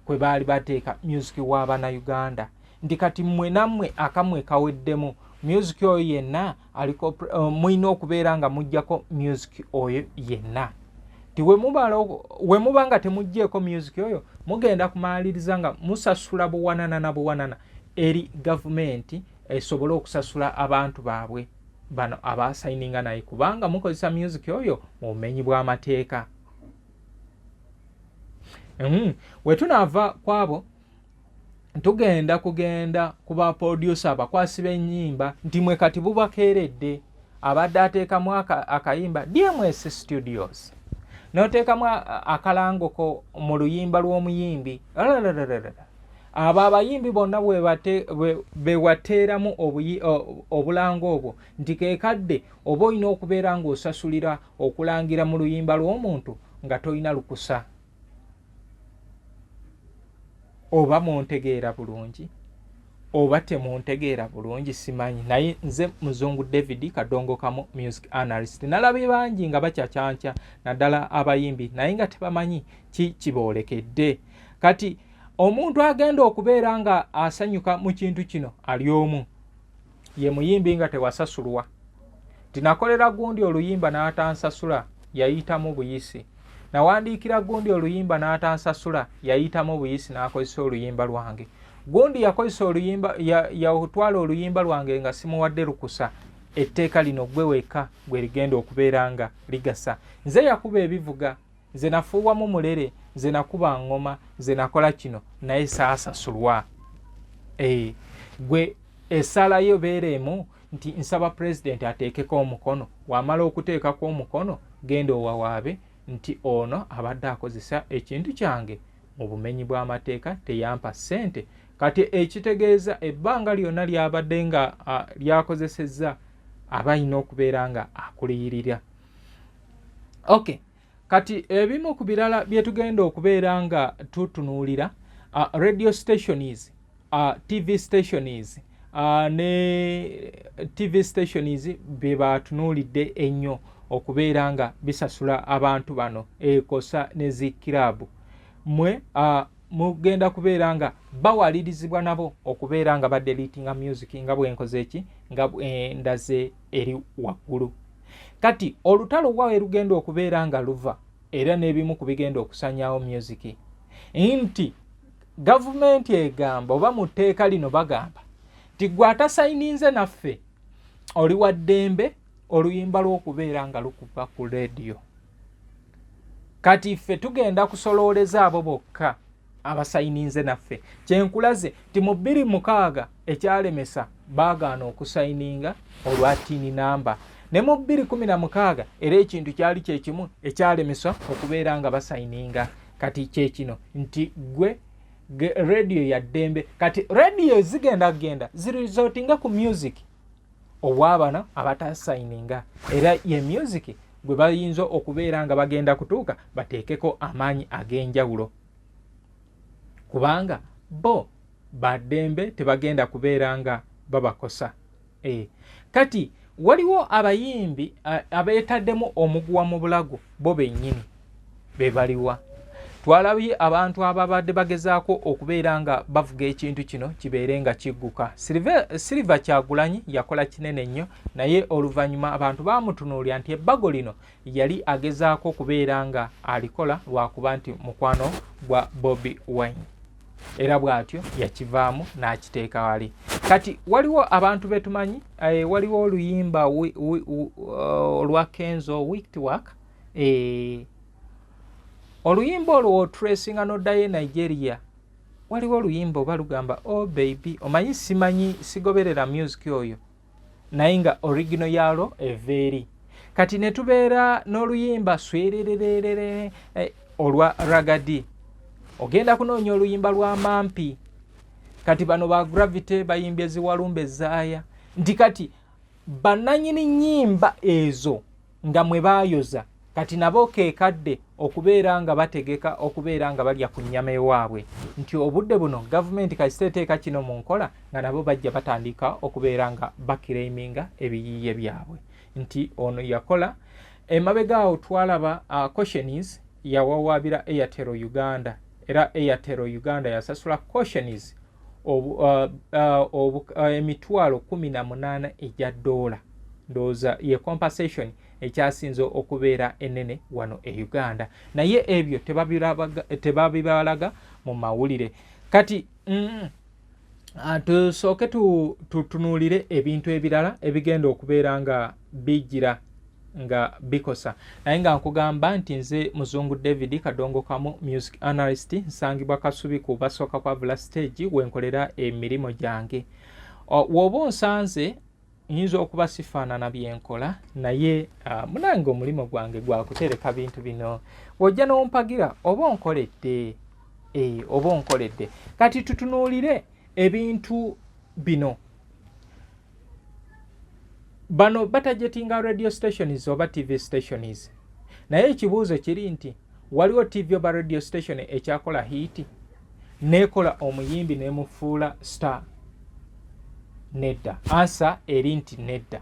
kwe baali bateeka music w'abana Uganda ndi kati mmwe nammwe akamwe kaweddemu music oyo yenna aliko mulina okubeera nga mujjako music oyo yenna ti we muba nga temuggyeko music oyo mugenda kumaliriza nga musasula buwanana na buwanana eri gavumenti esobole okusasula abantu baabwe bano abasayininga naye kubanga mukozesa music oyo mu bumenyi bw'amateeka wetunaava kwabo tugenda ku ba producer abakwasi b'ennyimba nti mwe kati bubakeeredde abadde ateekamu akayimba DMS Studios n'oteekamu akalango ko mu luyimba lw'omuyimbi abo abayimbi bonna bewateeramu obulango obwo nti keekadde oba olina okubeera ng'osasulira okulangira mu luyimba lw'omuntu nga tolina lukusa. Oba muntegeera bulungi oba temuntegeera bulungi simanyi, naye nze Muzungu David Kadongo Kamu music analyst nalabye bangi nga bacacanca naddala abayimbi naye nga tebamanyi kiboolekedde. Kati omuntu agenda okubeera nga asanyuka mu kintu kino ali omu, ye muyimbi nga tewasasulwa. Tinakolera gundi oluyimba n'atansasula yayitamu buyisi, nawandiikira gundi oluyimba n'atansasula yayitamu buyisi n'akozesa oluyimba lwange. Gundi yakozesa oluyimba yatwala oluyimba lwange nga simuwadde lukusa. Etteeka lino gwe weka gwe ligenda okubeera nga ligasa. Nze yakuba ebivuga, nze nafuuwamu mulere, nze nakuba ngoma, nze nakola kino naye saasasulwa. Gwe essalayo beeremu nti nsaba president ateekeko omukono, wamala okuteekako omukono genda owawaabe nti ono abadde akozesa ekintu kyange mu bumenyi bw'amateeka teyampa ssente. Kati ekitegeeza ebbanga lyonna lyabadde nga lyakozesezza aba alina okubeera nga akuliyirira. Okay, kati ebimu ku birala bye tugenda okubeera nga tutunuulira radio stations, TV stations ne TV stations bye batunuulidde ennyo okubeera nga bisasula abantu bano ekosa ne zikirabu. Mwe mugenda kubeera nga bawalirizibwa nabo okubeera nga badelitinga music nga bwenkoze eki nga ndaze eri waggulu. Kati olutalo bwawe lugenda okubeera nga luva era n'ebimu ku bigenda okusanyawo music nti gavumenti egamba oba mu tteeka lino bagamba nti gwe atasayininze naffe oli wa ddembe oluyimba lw'okubeera nga lukuba ku radio. Kati ffe tugenda kusolooleza abo bokka abasayininze naffe. Kyenkulaze ti mu 2006 ekyalemesa baagaana okusayininga olwa tiini namba, ne mu 2016 era ekintu kyali kyekimu ekyalemesa okubeera nga basayininga. Kati kyekino nti gwe radio ya ddembe. Kati radio zigenda zirizotinga ku music obwabana abatasayininga era ye music gwe bayinza okubeera nga bagenda kutuuka bateekeko amaanyi ag'enjawulo kubanga bo baddembe tebagenda kubeera nga babakosa. Kati waliwo abayimbi abeetaddemu omuguwa mu bulago bo bennyini be baliwa. Twalabye abantu ababadde bagezaako okubeera nga bavuga ekintu kino kibeere nga kigguka. Silver Kyagulanyi yakola kinene nnyo naye oluvannyuma abantu baamutunuulira nti ebbago lino yali agezaako okubeera nga alikola lwakuba nti mukwano gwa Bobi Wine era bw'atyo yakivaamu n'akiteeka wali. Kati waliwo abantu betumanyi, waliwo oluyimba olwa Kenzo Witwork, oluyimba olwo tracinga n'oddayo Nigeria. Waliwo oluyimba oba lugamba oh baby, omanyi simanyi sigoberera music oyo naye nga original yalo eveeri. Kati ne tubeera n'oluyimba swerererere olwa Ragadi. Ogenda kunoonya oluyimba lwa Mampi. Kati bano ba Gravity bayimbye Ziwalumbe Ezaaya. Nti kati bannanyini nnyimba ezo nga mwe baayoza kati nabo keekadde okubeera nga bategeka okubeera nga balya ku nnyama ewaabwe nti obudde buno gavumenti kasiteeteeka kino mu nkola nga nabo bajja batandika okubeera nga bakireiminga ebiyiiye byabwe nti ono yakola emabega awo twalaba Cautionis yawawaabira Airtel Uganda era Airtel Uganda yasasula Cautionis emitwalo 18 ejja $. Ndowooza ye compensation ekyasinze okubeera enene wano e Uganda naye ebyo tebabibalaga mu mawulire. Kati tusooke tutunuulire ebintu ebirala ebigenda okubeera nga bijjira nga bikosa naye nga nkugamba nti nze Muzungu David Kadongo Kamu music analyst nsangibwa Kasubi ku basooka kwa Vula stage wenkolera emirimu gyange. Woba onsanze nyinza okuba sifaanana byenkola naye munange omulimo gwange gwa kutereka bintu bino wojja n'ompagira oba onkoledde oba onkoledde. Kati tutunuulire ebintu bino. Bano batajetinga radio stations oba TV stations. Naye ekibuuzo kiri nti waliwo TV oba radio station ekyakola hiti nekola omuyimbi nemufuula star. Nedda. Answer eri nti nedda.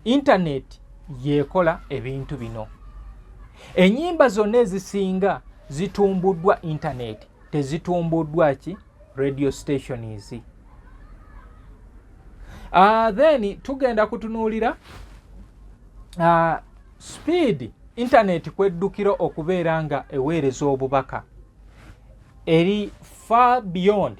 Internet yekola ebintu bino. Ennyimba zonna ezisinga zitumbuddwa internet, tezitumbuddwa ki radio stations. Then tugenda kutunuulira speed internet kweddukiro okubeera nga eweereza obubaka eri far beyond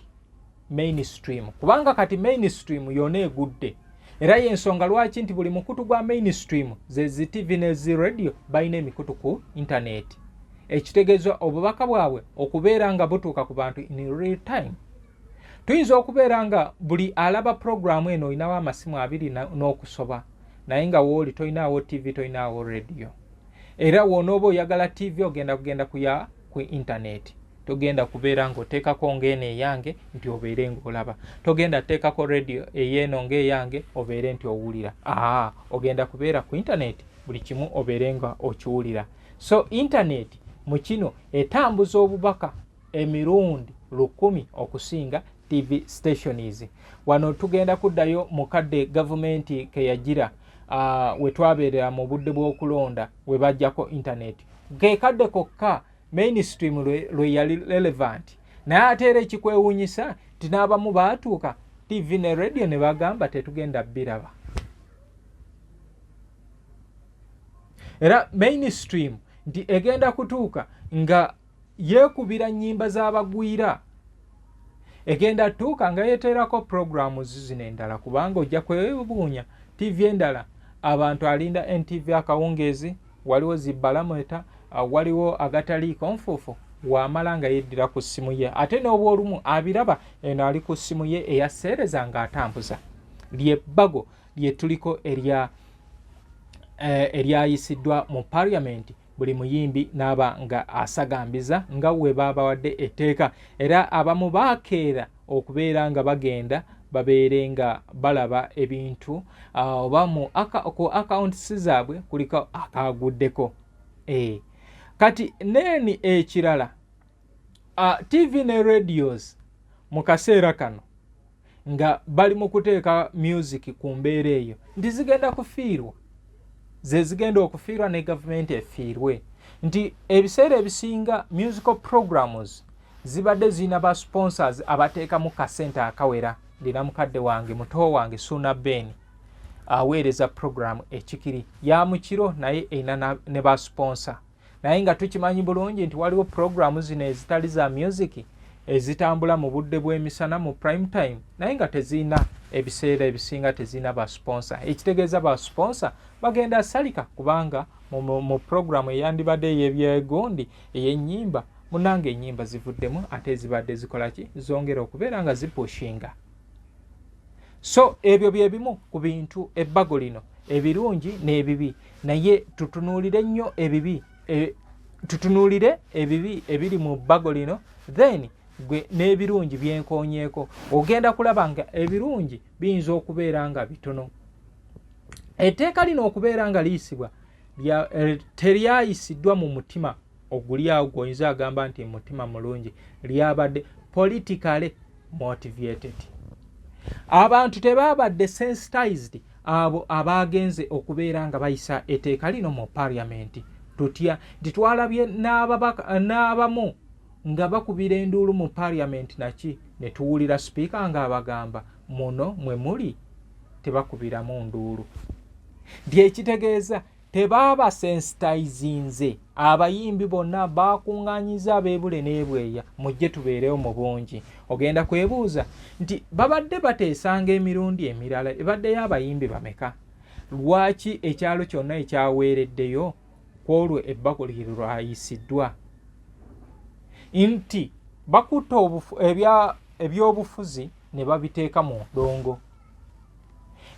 mainstream, kubanga kati mainstream yona egudde. Era yensonga lwaki nti buli mukutu gwa mainstream ze TV ne radio balina emikutu ku internet. Ekitegeezwa obubaka bwabwe okubeera nga butuuka ku bantu in real time. Tuyinza okubeera nga buli alaba programu eno olinawo amasimu 2 n'okusoba, naye nga wooli tolinaawo TV tolinaawo radio. Era wonooba oyagala TV ogenda kuya ku internet. Togenda kubeera ng'oteekako ng'eno eyange nti obeere ng'olaba. Togenda teekako radio ey'eno ng'eyange obeere nti owulira. Ogenda kubeera ku internet buli kimu obeere nga okiwulira. So internet mu kino etambuza obubaka emirundi 100 okusinga TV stations. Wano tugenda kuddayo mukadde gavumenti ke yagira we twabeerera mu budde bw'okulonda we bajjako internet. Gekadde kokka mainstream lwe yali relevant. Naye ate era ekikwewuunyisa nti n'abamu baatuuka TV ne radio ne bagamba tetugenda biraba. Era mainstream nti egenda kutuuka nga yeekubira nnyimba z'abagwira. Egenda tuuka nga yeteerako programs zino endala, kubanga ojja kwebuunya TV endala abantu alinda NTV akawungeezi, waliwo zibbalamweta, waliwo agataliiko nfuufu, wamala nga yeddira ku ssimu ye. Ate n'oba olumu abiraba eno ali ku ssimu ye eyaseereza ng'atambuza. Lyebbago lye tuliko eryayisiddwa mu Parliament. Buli muyimbi n'aba nga asagambiza nga we babawadde etteeka. Era abamu baakeera okubeera nga bagenda babeere nga balaba ebintu oba ku accounts zaabwe kuliko akaguddeko. Kati neni ekirala TV ne radios mu kaseera kano nga bali mu kuteeka music ku mbeera eyo nti zigenda kufiirwa. Zigenda okufiirwa ne gavumenti efiirwe. Nti ebiseera ebisinga musical programs zibadde zina ba sponsors abateekamu kasente akawera. Ndina mukadde wange muto wange Suna Ben aweereza program ekikiri ya mukiro naye eina ne ba sponsor. Naye nga tukimanyi bulungi nti waliwo programu zino ezitali za music ezitambula mu budde bw'emisana mu prime time naye nga tezina ebiseera ebisinga tezina ba sponsor. Ekitegeeza ba sponsor bagenda salika kubanga mu programu eyandibadde ey'ebyegondi ey'ennyimba munange ennyimba zivuddemu ate zibadde zikola ki zongera okubeera nga zipushinga. So ebyo bye bimu ku bintu ebbago lino ebirungi n'ebibi, naye tutunuulire nnyo ebibi tutunuulire ebibi ebiri mu bbago lino, then gwe n'ebirungi byenkoonyeeko ogenda kulaba nga ebirungi biyinza okubeera nga bitono. Etteeka lino okubeera nga liyisibwa teryayisiddwa mu mutima oguli awo gw'oyinza agamba nti mutima mulungi, lyabadde politically motivated. Abantu tebaabadde sensitized abo abagenze okubeera nga bayisa etteeka lino mu Parliament. Tutya titwalabye n'abamu nga bakubira enduulu mu Parliament naki ne tuwulira speaker ng'abagamba muno mwe muli tebakubiramu nduulu. Ekitegeeza tebaaba sensitizinze. Abayimbi bonna bakuŋŋaanyiza abeebule n'ebweya mujje tubeerewo mu bungi. Ogenda kwebuuza nti babadde bateesanga emirundi emirala ebaddeyo abayimbi bameka? Lwaki ekyalo kyonna ekyaweereddeyo kwolwo ebbago lwayisiddwa? Nti bakutta ebyobufuzi ne babiteeka mu ndongo.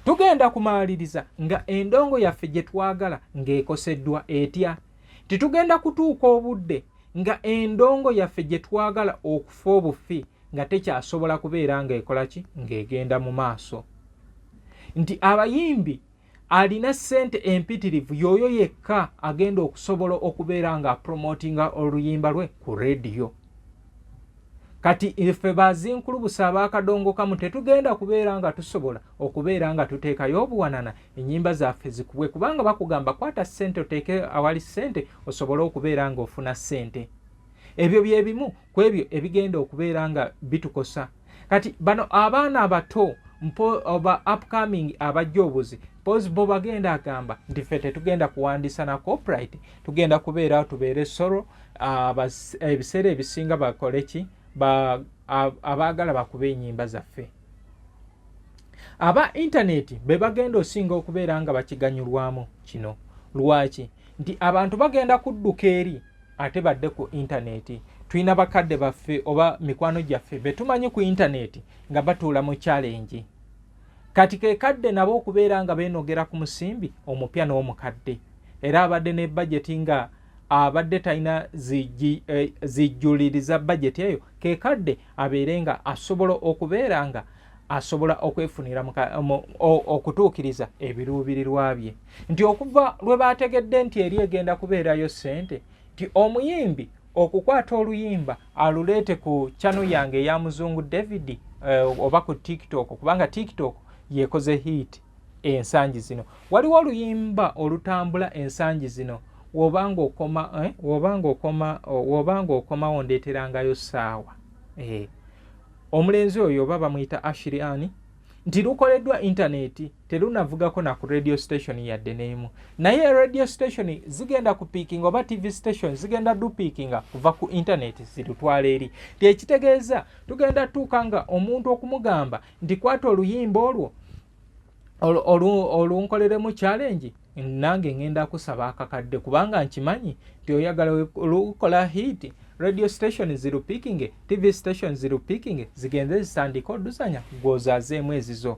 Tugenda kumaaliriza nga endongo yaffe gye twagala ng'ekoseddwa etya. Titugenda kutuuka obudde nga endongo yaffe gye twagala okufa obufi nga tekyasobola kubeera ng'ekola ki ng'egenda mu maaso. Nti abayimbi alina ssente empitirivu y'oyo yekka agenda okusobola okubeera nga promotinga oluyimba lwe ku rediyo. Kati ife bazinkulubusa ab'akadongo kamu tetugenda kubeera nga tusobola okubeera nga tuteekayo obuwanana ennyimba zaffe zikubwe, kubanga bakugamba kwata ssente oteeke awali ssente osobole okubeera nga ofuna ssente. Ebyo bye bimu ku ebyo ebigenda okubeera nga bitukosa. Kati bano abaana abato oba upcoming abajjobuzi pose bo bagenda agamba nti ffe tetugenda kuwandiisa na copyright, tugenda kubeera tubeere solo. Ebiseera ebisinga bakole ki abaagala bakube ennyimba zaffe. Aba intaneti be bagenda osinga okubeera nga bakiganyulwamu kino. Lwaki? Nti abantu bagenda kudduka eri ate badde ku intaneti. Tulina bakadde baffe oba mikwano gyaffe be tumanyi ku intaneti nga batuula mu challenge. Kati ke kadde nabo okubeera nga beenogera ku musimbi omupya n'omukadde. Era abadde ne budgeti nga abadde talina zijjuliriza budget eyo, ke kadde abeere nga asobola okubeera nga asobola okwefunira okutuukiriza ebiruubirirwa bye. Nti okuva lwe baategedde nti eri egenda kubeerayo ssente, nti omuyimbi okukwata oluyimba aluleete ku channel yange eya Muzungu David oba ku TikTok, kubanga TikTok yekoze hit ensangi zino. Waliwo oluyimba olutambula ensangi zino wobanga okoma ondeeterangayo ssaawa. Omulenzi oyo oba bamuyita Ashley Ann, nti lukoleddwa intaneti, terunavugako na ku radio station yadde n'emu. Naye radio station zigenda ku peaking oba TV station zigenda du peakinga kuva ku intaneti zilutwala eri. Ekitegeeza tugenda tuuka nga omuntu okumugamba nti kwata oluyimba olwo olunkoleremu challenge, nange ngenda kusaba akakadde kubanga nkimanyi nti oyagala olukola hit. Radio station ziru picking, TV station ziru picking, zigenze zitandika oduzanya gwozaazeemu ezizo.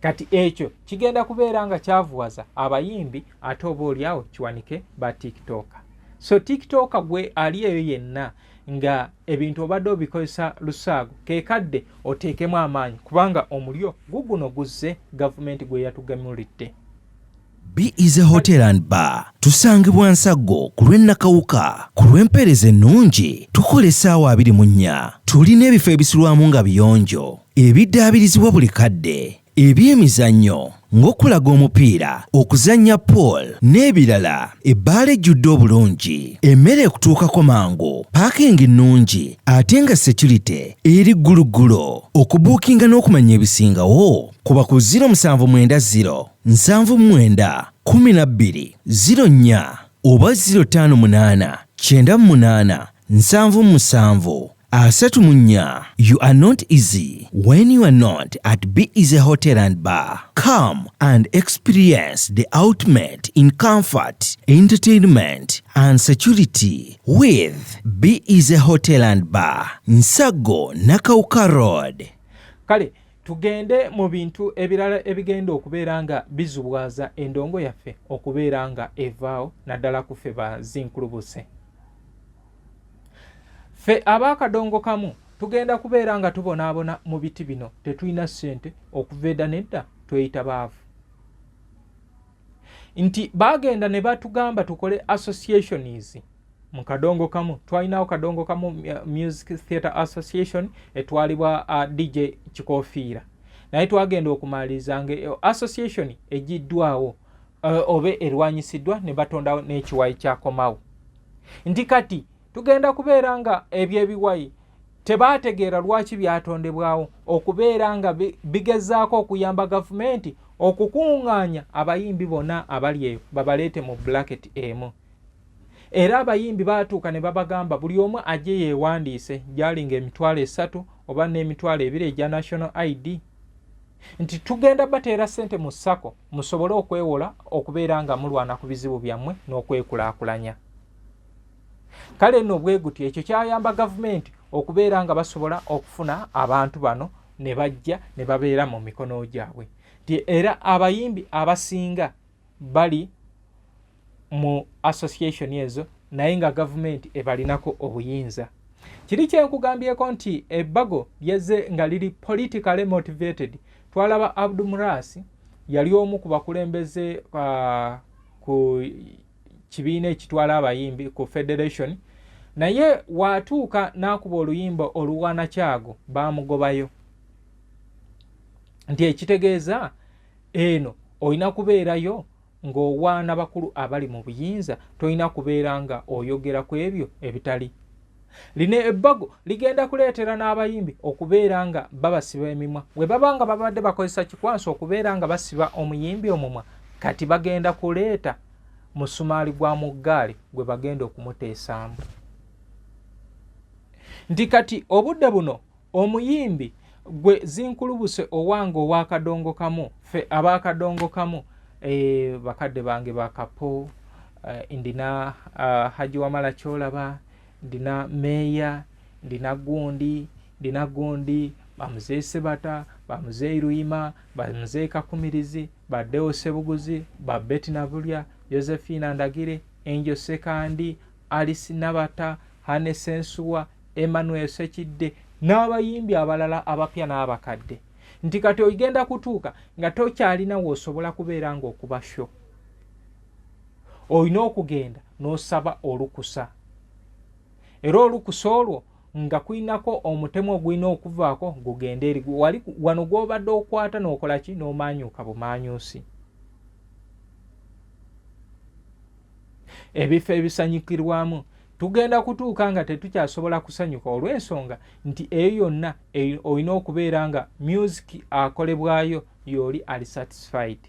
Kati ekyo kigenda kubeera nga kyavuwaza abayimbi ate oba oliawo kiwanike ba TikToker. So TikToker gwe ali eyo yenna nga ebintu obadde obikozesa lusaago, ke kadde oteekemu amaanyi kubanga omulyo guguno guzze gavumenti gwe yatugamulidde. B is a hotel and bar. Tusangibwa Nsaggo ku lw'Ennakawuka. Ku lw'empeereza ennungi tukola essaawa 24. Tulina ebifo ebisulwamu nga biyonjo, ebiddaabirizibwa buli kadde, ebyemizannyo ng'okulaga omupiira, okuzannya pool n'ebirala. Ebbaala ejjudde obulungi, emmere ekutuukako mangu, paakingi nnungi ate nga security eri gguluggulo. Okubuukinga n'okumanya ebisingawo kuba ku 070 79 12 04 oba 058 98 77 34. You are not easy when you are not at B is a hotel and bar. Come and experience the ultimate in comfort, entertainment and security with B is a hotel and bar. Nsaggo Nakawuka Road. Kale tugende mu bintu ebirala ebigenda okubeera nga bizubwaza endongo yaffe okubeera nga evaawo naddala ku ffe bazinkulubuse. Ffe ab'akadongo kamu tugenda kubeera nga tubonaabona mu biti bino tetulina ssente okuva edda nedda tweyita baavu. Nti baagenda ne batugamba tukole associations mu kadongo kamu. Twalinawo kadongo kamu Music Theatre Association etwalibwa DJ Kikofiira. Naye twagenda okumaliriza nga association egiddwawo oba erwanyisiddwa ne batondawo n'ekiwayi kyakomawo. Nti kati tugenda kubeera nga ebyebiwayi tebaategeera lwaki byatondebwawo okubeera nga bigezaako okuyamba gavumenti okukuŋŋaanya abayimbi bonna abali eyo babaleete mu bracket emu. Era abayimbi baatuuka ne babagamba buli omu ajje yeewandiise gyalinga emitwalo 3 oba n'emitwalo 2 egya National ID. Nti tugenda bateera ssente mu ssako musobole okwewola okubeera nga mulwana ku bizibu byammwe n'okwekulaakulanya. Kale nno bwe gutyo ekyo kyayamba gavumenti okubeera nga basobola okufuna abantu bano ne bajja ne babeera mu mikono gyabwe. Era abayimbi abasinga bali mu association ezo naye nga gavumenti ebalinako obuyinza. Kiri kyenkugambyeko nti ebbago lyezze nga liri politically motivated. Twalaba Abdul Murasi yali omu ku bakulembeze ku kibiina ekitwala abayimbi ku Federation, naye watuuka n'akuba oluyimba oluwaana kyago baamugobayo. Nti ekitegeeza eno olina kubeerayo ng'owaana bakulu abali mu buyinza, tolina kubeera nga oyogera ku ebyo ebitali. Lino ebbago ligenda kuleetera n'abayimbi okubeera nga babasiba emimwa. Bwe baba nga babadde bakozesa kikwanso okubeera nga basiba omuyimbi omumwa, kati bagenda kuleeta musumaali gwa mu ggaali gwe bagenda okumuteesaamu. Nti kati obudde buno omuyimbi gwe zinkulubuse owange ow'akadongo kamu, fe ab'akadongo kamu, bakadde bange bakapo, ndina Haji Wamala Kyolaba, ndina Meya, ndina Gundi, Bamuzee Sebata, Bamuzee Ruyima, Bamuzee Kakumirizi, Badeo Sebuguzi, Babeti Nabulya, Josephine Ndagire, Angel Sekandi, Alice Nabata, Hane Sensuwa, Emmanuel Sekidde, n'abayimbi abalala abapya n'abakadde. Nti kati ogenda kutuuka nga tokyalina w'osobola kubeera ng'okubasho. Olina okugenda n'osaba olukusa. Era olukusa olwo nga kuinako omutemu ogulina okuvaako gugende eri wali wano gw'obadde okwata n'okola ki n'omaanyuuka bumaanyuusi. Ebifo ebisanyukirwamu tugenda kutuuka nga tetukyasobola kusanyuka olw'ensonga nti eyo yonna olina okubeera nga music akolebwayo y'oli ali satisfied.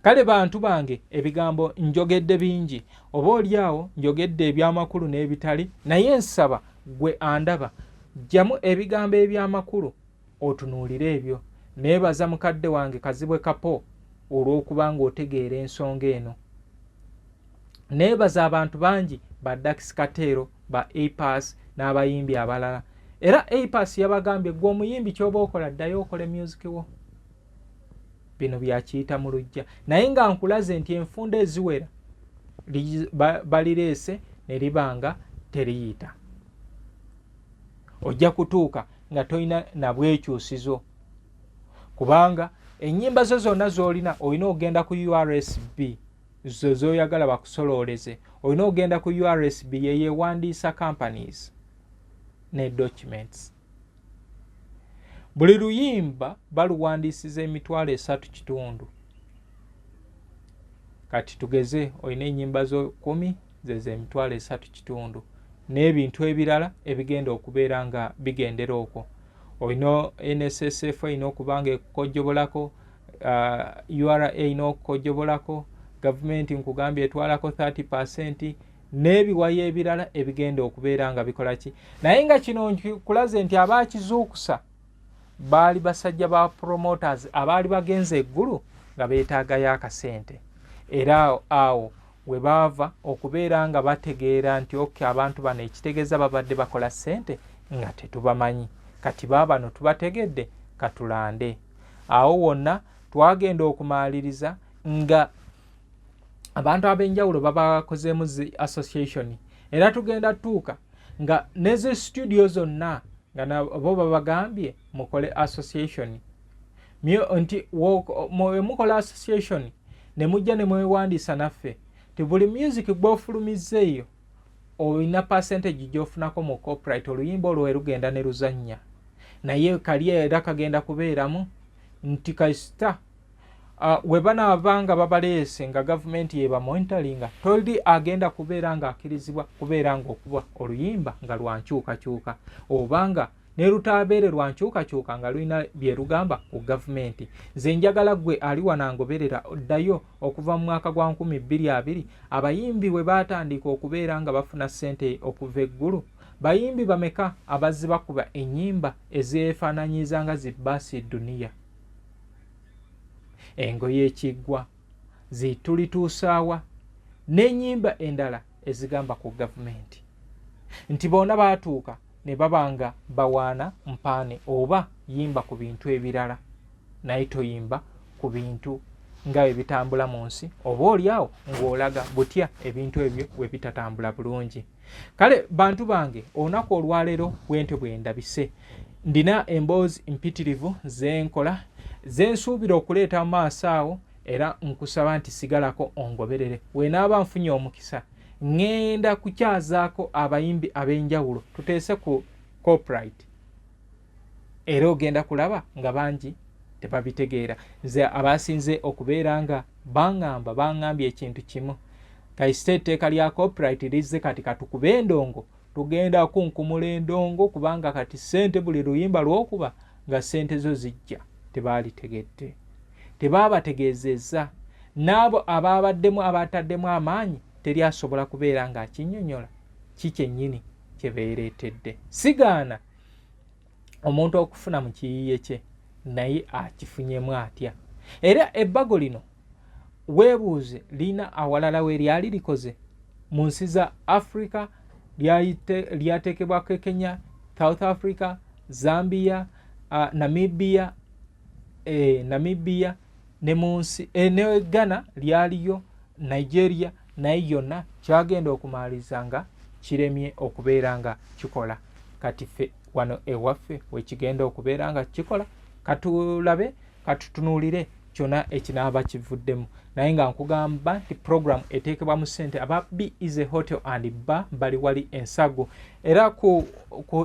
Kale bantu bange, ebigambo njogedde bingi, oba oliawo njogedde ebyamakulu n'ebitali, naye nsaba gwe andaba jjamu ebigambo ebyamakulu otunuulire ebyo. Neebaza mukadde wange Kazibwe Kapo olw'okuba ng'otegeera ensonga eno. Neebaza abantu bangi ba Dax Katero, ba APAS n'abayimbi abalala. Era APAS yabagambye gwe omuyimbi ky'oba okola ddayo okole music wo. Bino byakiyita mu lujja. Naye nga nkulaze nti enfunda eziwera balireese ne libanga teriyita. Ojja kutuuka nga toyina na bwekyusizo. Kubanga ennyimba zo zonna z'olina olina ogenda ku URSB. Zoyagala bakusolooleze. Olina ogenda ku URSB yeyewandiisa companies ne documents. Buli luyimba baluwandiisiza emitwalo 3.5. Kati tugeze olina ennyimba zo 10 zeze emitwalo 3.5 n'ebintu ebirala ebigenda okubeera nga bigendera okwo. Olina NSSF olina okuba nga ekukojjobolako, URA olina okukojjobolako, gavumenti nkugambye etwalako 30% n'ebiwayo ebirala ebigenda okubeera nga bikola ki. Naye nga kino nkulaze nti abaakizuukusa baali basajja ba promoters abaali bagenze eggulu nga beetaagayo akasente. Era awo we baava okubeera nga bategeera nti abantu bano ekitegeeza babadde bakola ssente nga tetubamanyi. Kati baabano tubategedde katulande. Awo wonna twagenda okumaaliriza nga abantu ab'enjawulo babakozeemu zi association. Era tugenda tuuka nga neze studio zonna nga nabo babagambye mukole association. Nti mukola association ne mujja ne mwewandiisa naffe. Tibuli music gw'ofulumizzeeyo olina percentage gy'ofunako mu copyright oluyimba olwo lugenda ne luzannya. Naye kali era kagenda kubeeramu nti kasita we banaabanga babaleese nga gavumenti yeba monitoringa toli agenda kubeera nga akirizibwa kubeera nga okuba oluyimba nga lwankyukakyuka obanga ne lutabeere lwankyukakyuka nga lulina bye lugamba ku gavumenti. Nze njagala gwe ali wanangoberera oddayo okuva mu mwaka gwa 2020 abayimbi bwe baatandika okubeera nga bafuna ssente okuva eggulu. Bayimbi bameka abazzi bakuba ennyimba ezeefaananyiza nga zibbaasi dduniya. Engoye ekiggwa zitulituusaawa n'ennyimba endala ezigamba ku gavumenti. Nti bona baatuuka ne babanga bawaana mpaane oba yimba ku bintu ebirala naye toyimba ku bintu nga bwe bitambula mu nsi oba oliawo ng'olaga butya ebintu ebyo bwe bitatambula bulungi. Kale bantu bange olunaku olwaleero bwentyo bwe ndabise ndina emboozi mpitirivu zenkola zensuubira okuleeta mu maaso awo era nkusaba nti sigalako ongoberere. Weenaaba nfunye omukisa ngenda kukyazaako abayimbi ab'enjawulo tuteese ku copyright era ogenda kulaba nga bangi tebabitegeera. Nze abasinze okubeera nga baŋŋambye ekintu kimu kasite etteeka lya copyright lizze kati katukube endongo tugenda kunkumula endongo kubanga kati ssente buli luyimba lw'okuba nga ssente zo zijja. Tebaalitegedde, tebaabategeezezza n'abo abaabaddemu abataddemu amaanyi teri asobola kubeera ng'akinnyonnyola ki kyennyini kye beereetedde. Sigaana omuntu okufuna mu kiyiiye kye naye akifunyemu atya. Era ebbago lino weebuuze lina awalala we lyali likoze mu nsi za Africa lyateekebwako e Kenya, South Africa, Zambia, Namibia ne mu nsi ne Ghana lyaliyo, Nigeria naye yonna kyagenda okumaliriza nga kiremye okubeera nga kikola. Kati ffe wano ewaffe wekigenda okubeera nga kikola katulabe katutunuulire kyonna ekinaaba kivuddemu. Naye nga nkugamba nti program eteekebwa mu ssente aba Be Easy Hotel and Bar bali wali Ensago. Era ku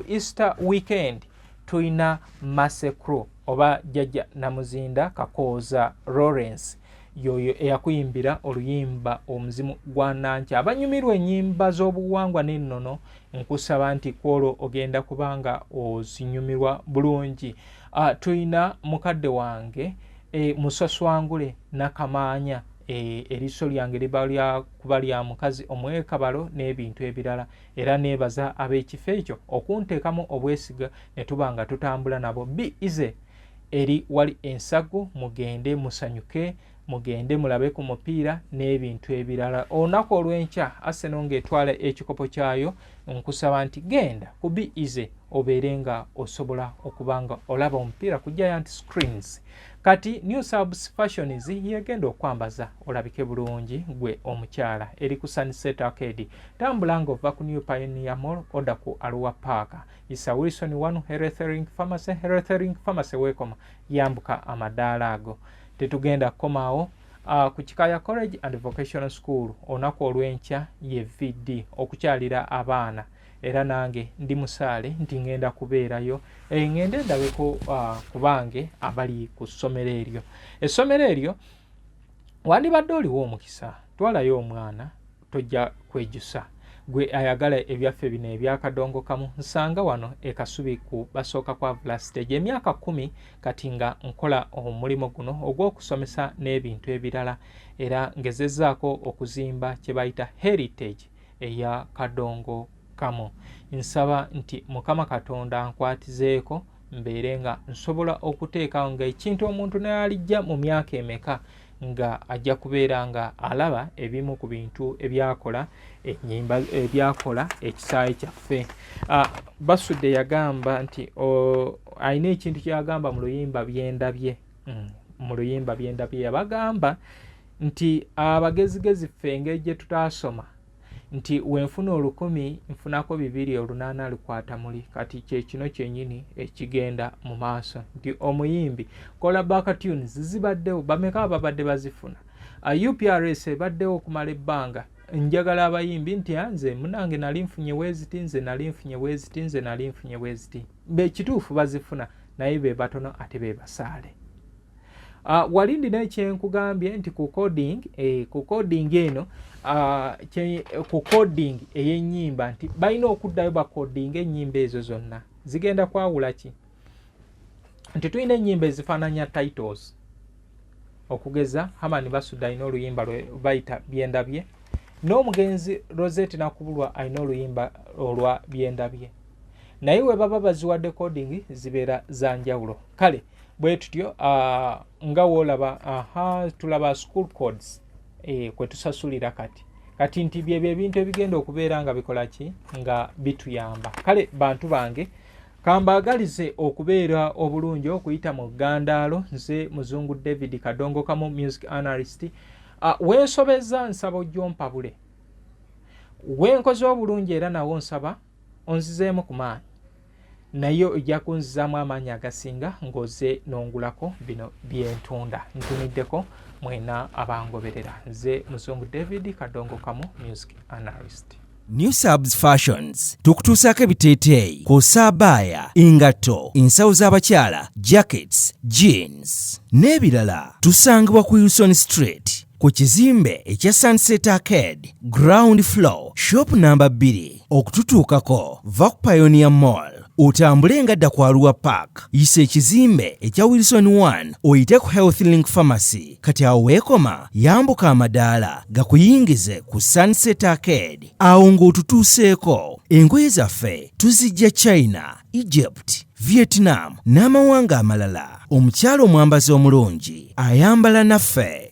Easter weekend tuyina Masekro oba jjajja Namuzinda Kakooza Lawrence yoyo eyakuyimbira oluyimba omuzimu gwa Nankya. Abanyumirwa ennyimba z'obuwangwa n'ennono nkusaba nti kwolwo ogenda kubanga ozinyumirwa bulungi. Tuyina mukadde wange Musaswangule Nakamaanya eriiso lyange liba kuba lya mukazi omwekabalo n'ebintu ebirala. Era neebaza ab'ekifo ekyo okunteekamu obwesiga ne tuba nga tutambula nabo. Be Easy eri wali Ensago, mugende musanyuke, mugende mulabe ku mupiira n'ebintu ebirala. Olunaku olw'enkya Arsenal ng'etwala ekikopo kyayo nkusaba nti genda ku Be Easy obeere nga osobola okuba nga olaba omupiira ku giant screens. Kati New Subs Fashions yegenda okwambaza olabike bulungi gwe omukyala eri ku Sunset Arcade. Tambula ng'ova ku New Pioneer Mall oda ku Arua Park. Isa Wilson 1 Herethering Pharmacy wekoma yambuka amadaala ago. Tetugenda komaawo ku Kikaya College and Vocational School olunaku olw'enkya ye VD okukyalira abaana. Era nange ndi musaale nti ngenda kubeerayo ngende ndabeko ku bange abali ku ssomero eryo. Essomero eryo wandibadde oliwo omukisa twalayo omwana tojja kwejusa. Gwe ayagala ebyaffe bino ebyakadongo kamu nsanga wano ekasubi ku basooka kwa Vlastage emyaka 10 kati nga nkola omulimu guno ogw'okusomesa n'ebintu ebirala era ngezezzaako okuzimba kye bayita heritage eya kadongo kamu. Nsaba nti Mukama Katonda nkwatizeeko mbeere nga nsobola okuteekawo nga ekintu omuntu n'alijja mu myaka emeka nga ajja kubeera nga alaba ebimu ku bintu ebyakola ennyimba ebyakola ekisaayi kyaffe. Basudde yagamba nti alina ekintu kyagamba mu luyimba byendabye. Mu luyimba byendabye yabagamba nti abagezigezi ffe engeri gye tutaasoma nti wenfuna 10 nfunako 2 likwata muli. Kati kyekino kyennyini ekigenda mu maaso nti omuyimbi kola back tunes zibaddewo bameka ababadde bazifuna. UPRS ebaddewo okumala ebbanga. Njagala abayimbi nti nze munange nali nfunye weeziti nze nali nfunye weeziti nze nali nfunye weeziti. Bekituufu bazifuna naye be batono ate be basaale. Wali ndina ekyenkugambye nti ku coding eno ku coding ey'ennyimba nti balina okuddayo bakodinga ennyimba ezo zonna. Zigenda kwawula ki? Nti tulina ennyimba ezifaananya titles. Okugeza Hamani Basudde alina oluyimba lwe bayita byendabye. N'omugenzi Rosette Nakubulwa alina oluyimba olwa byendabye. Naye we baba baziwadde coding zibeera za njawulo. Kale bwe tutyo nga woolaba tulaba school codes kwe tusasulira kati nti byebyo ebintu ebigenda okubeera nga bikola ki nga bituyamba. Kale bantu bange Kambaagalize okubeera obulungi okuyita mu ggandaalo. Nze Muzungu David Kadongo Kamu, music analyst. Wensobeza nsaba ojjompabule. Wenkoze obulungi era nawo nsaba onzizeemu ku maanyi. Naye ojja kunzizaamu amaanyi agasinga ng'oze n'ongulako bino byentunda. Ntumiddeko mwena abangoberera. Nze Muzungu David Kadongo Kamu, music analyst. New Subs Fashions tukutuusaako ebiteeteeyi kw'ossa abaya, engatto, ensawo z'abakyala, jackets, jeans n'ebirala. Tusangibwa ku Wilson Street ku kizimbe ekya Sunset Arcade ground floor shop number 2. Okututuukako va ku Pioneer Mall otambule nga dda ku Arua Park, yisa ekizimbe ekya Wilson 1 oyite ku Health Link Pharmacy. Kati awo weekoma yambuka amadaala gakuyingize ku Sunset Arcade. Awo ng'otutuuseeko. Engoye zaffe tuzijja China, Egypt, Vietnam n'amawanga amalala. Omukyala omwambazi omulungi ayambala naffe.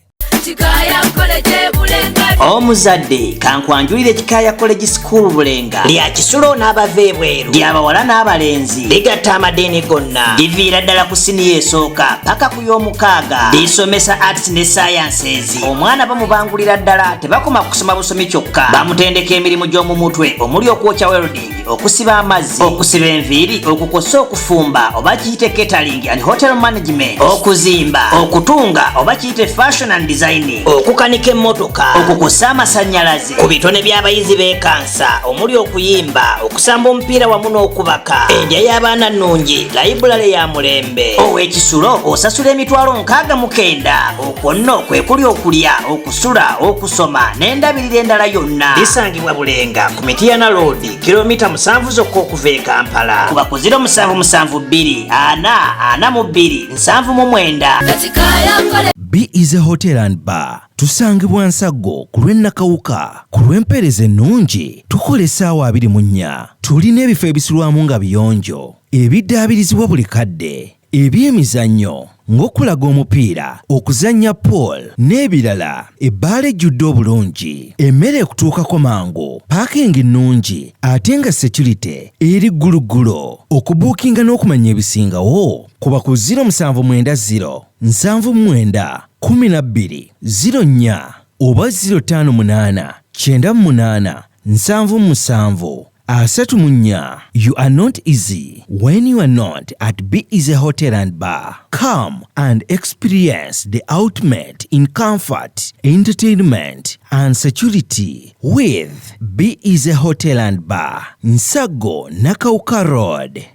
Omuzadde kankwanjulire Ekikaaya College School Bulenga lya Kisulo n'abava ebweru, ly'abawala n'abalenzi, ligatta amadeeni gonna, liviira ddala ku siniya esooka paka ku y'omukaaga, lisomesa arts ne sciences. Omwana bamubangulira ddala, tebakoma kusoma busomi kyokka, bamutendeka emirimu gy'omu mutwe omuli okwokya welding, okusiba amazzi, okusiba enviiri, okukosa okufumba oba kiyite catering and hotel management, okuzimba, okutunga oba kiyite fashion and design, okukanika emmotoka, okukosa amasannyalaze, ku bitone by'abayizi b'ekansa omuli okuyimba, okusamba omupiira wamu n'okubaka, endya y'abaana nnungi, layibulale ya mulembe. Ow'Ekisulo osasula emitwalo 69. Okwo nno kwe kuli okulya, okusula, okusoma n'endabirira endala yonna. Lisangibwa Bulenga ku Mityana Road, kilomita 7 zokka okuva e Kampala. Kuba ku 0772 442 799. B is a hotel and bar. Tusangibwa Nsaggo ku lw'Ennakawuka. Ku lw'empeereza ennungi tukola essaawa 24. Tulina ebifo ebisulwamu nga biyonjo, ebiddaabirizibwa buli kadde, ebyemizannyo ng'okulaga omupiira, okuzannya pool n'ebirala. Ebbaala ejjudde obulungi, emmere ekutuukako mangu, paakingi nnungi ate nga security eri gguluggulo. Okubuukinga n'okumanya ebisingawo kuba ku 0770 79 12 04 oba 058 98 77 34. You are not easy when you are not at B is a hotel and bar. Come and experience the ultimate in comfort, entertainment and security with B is a hotel and bar. Nsaggo Nakawuka Road.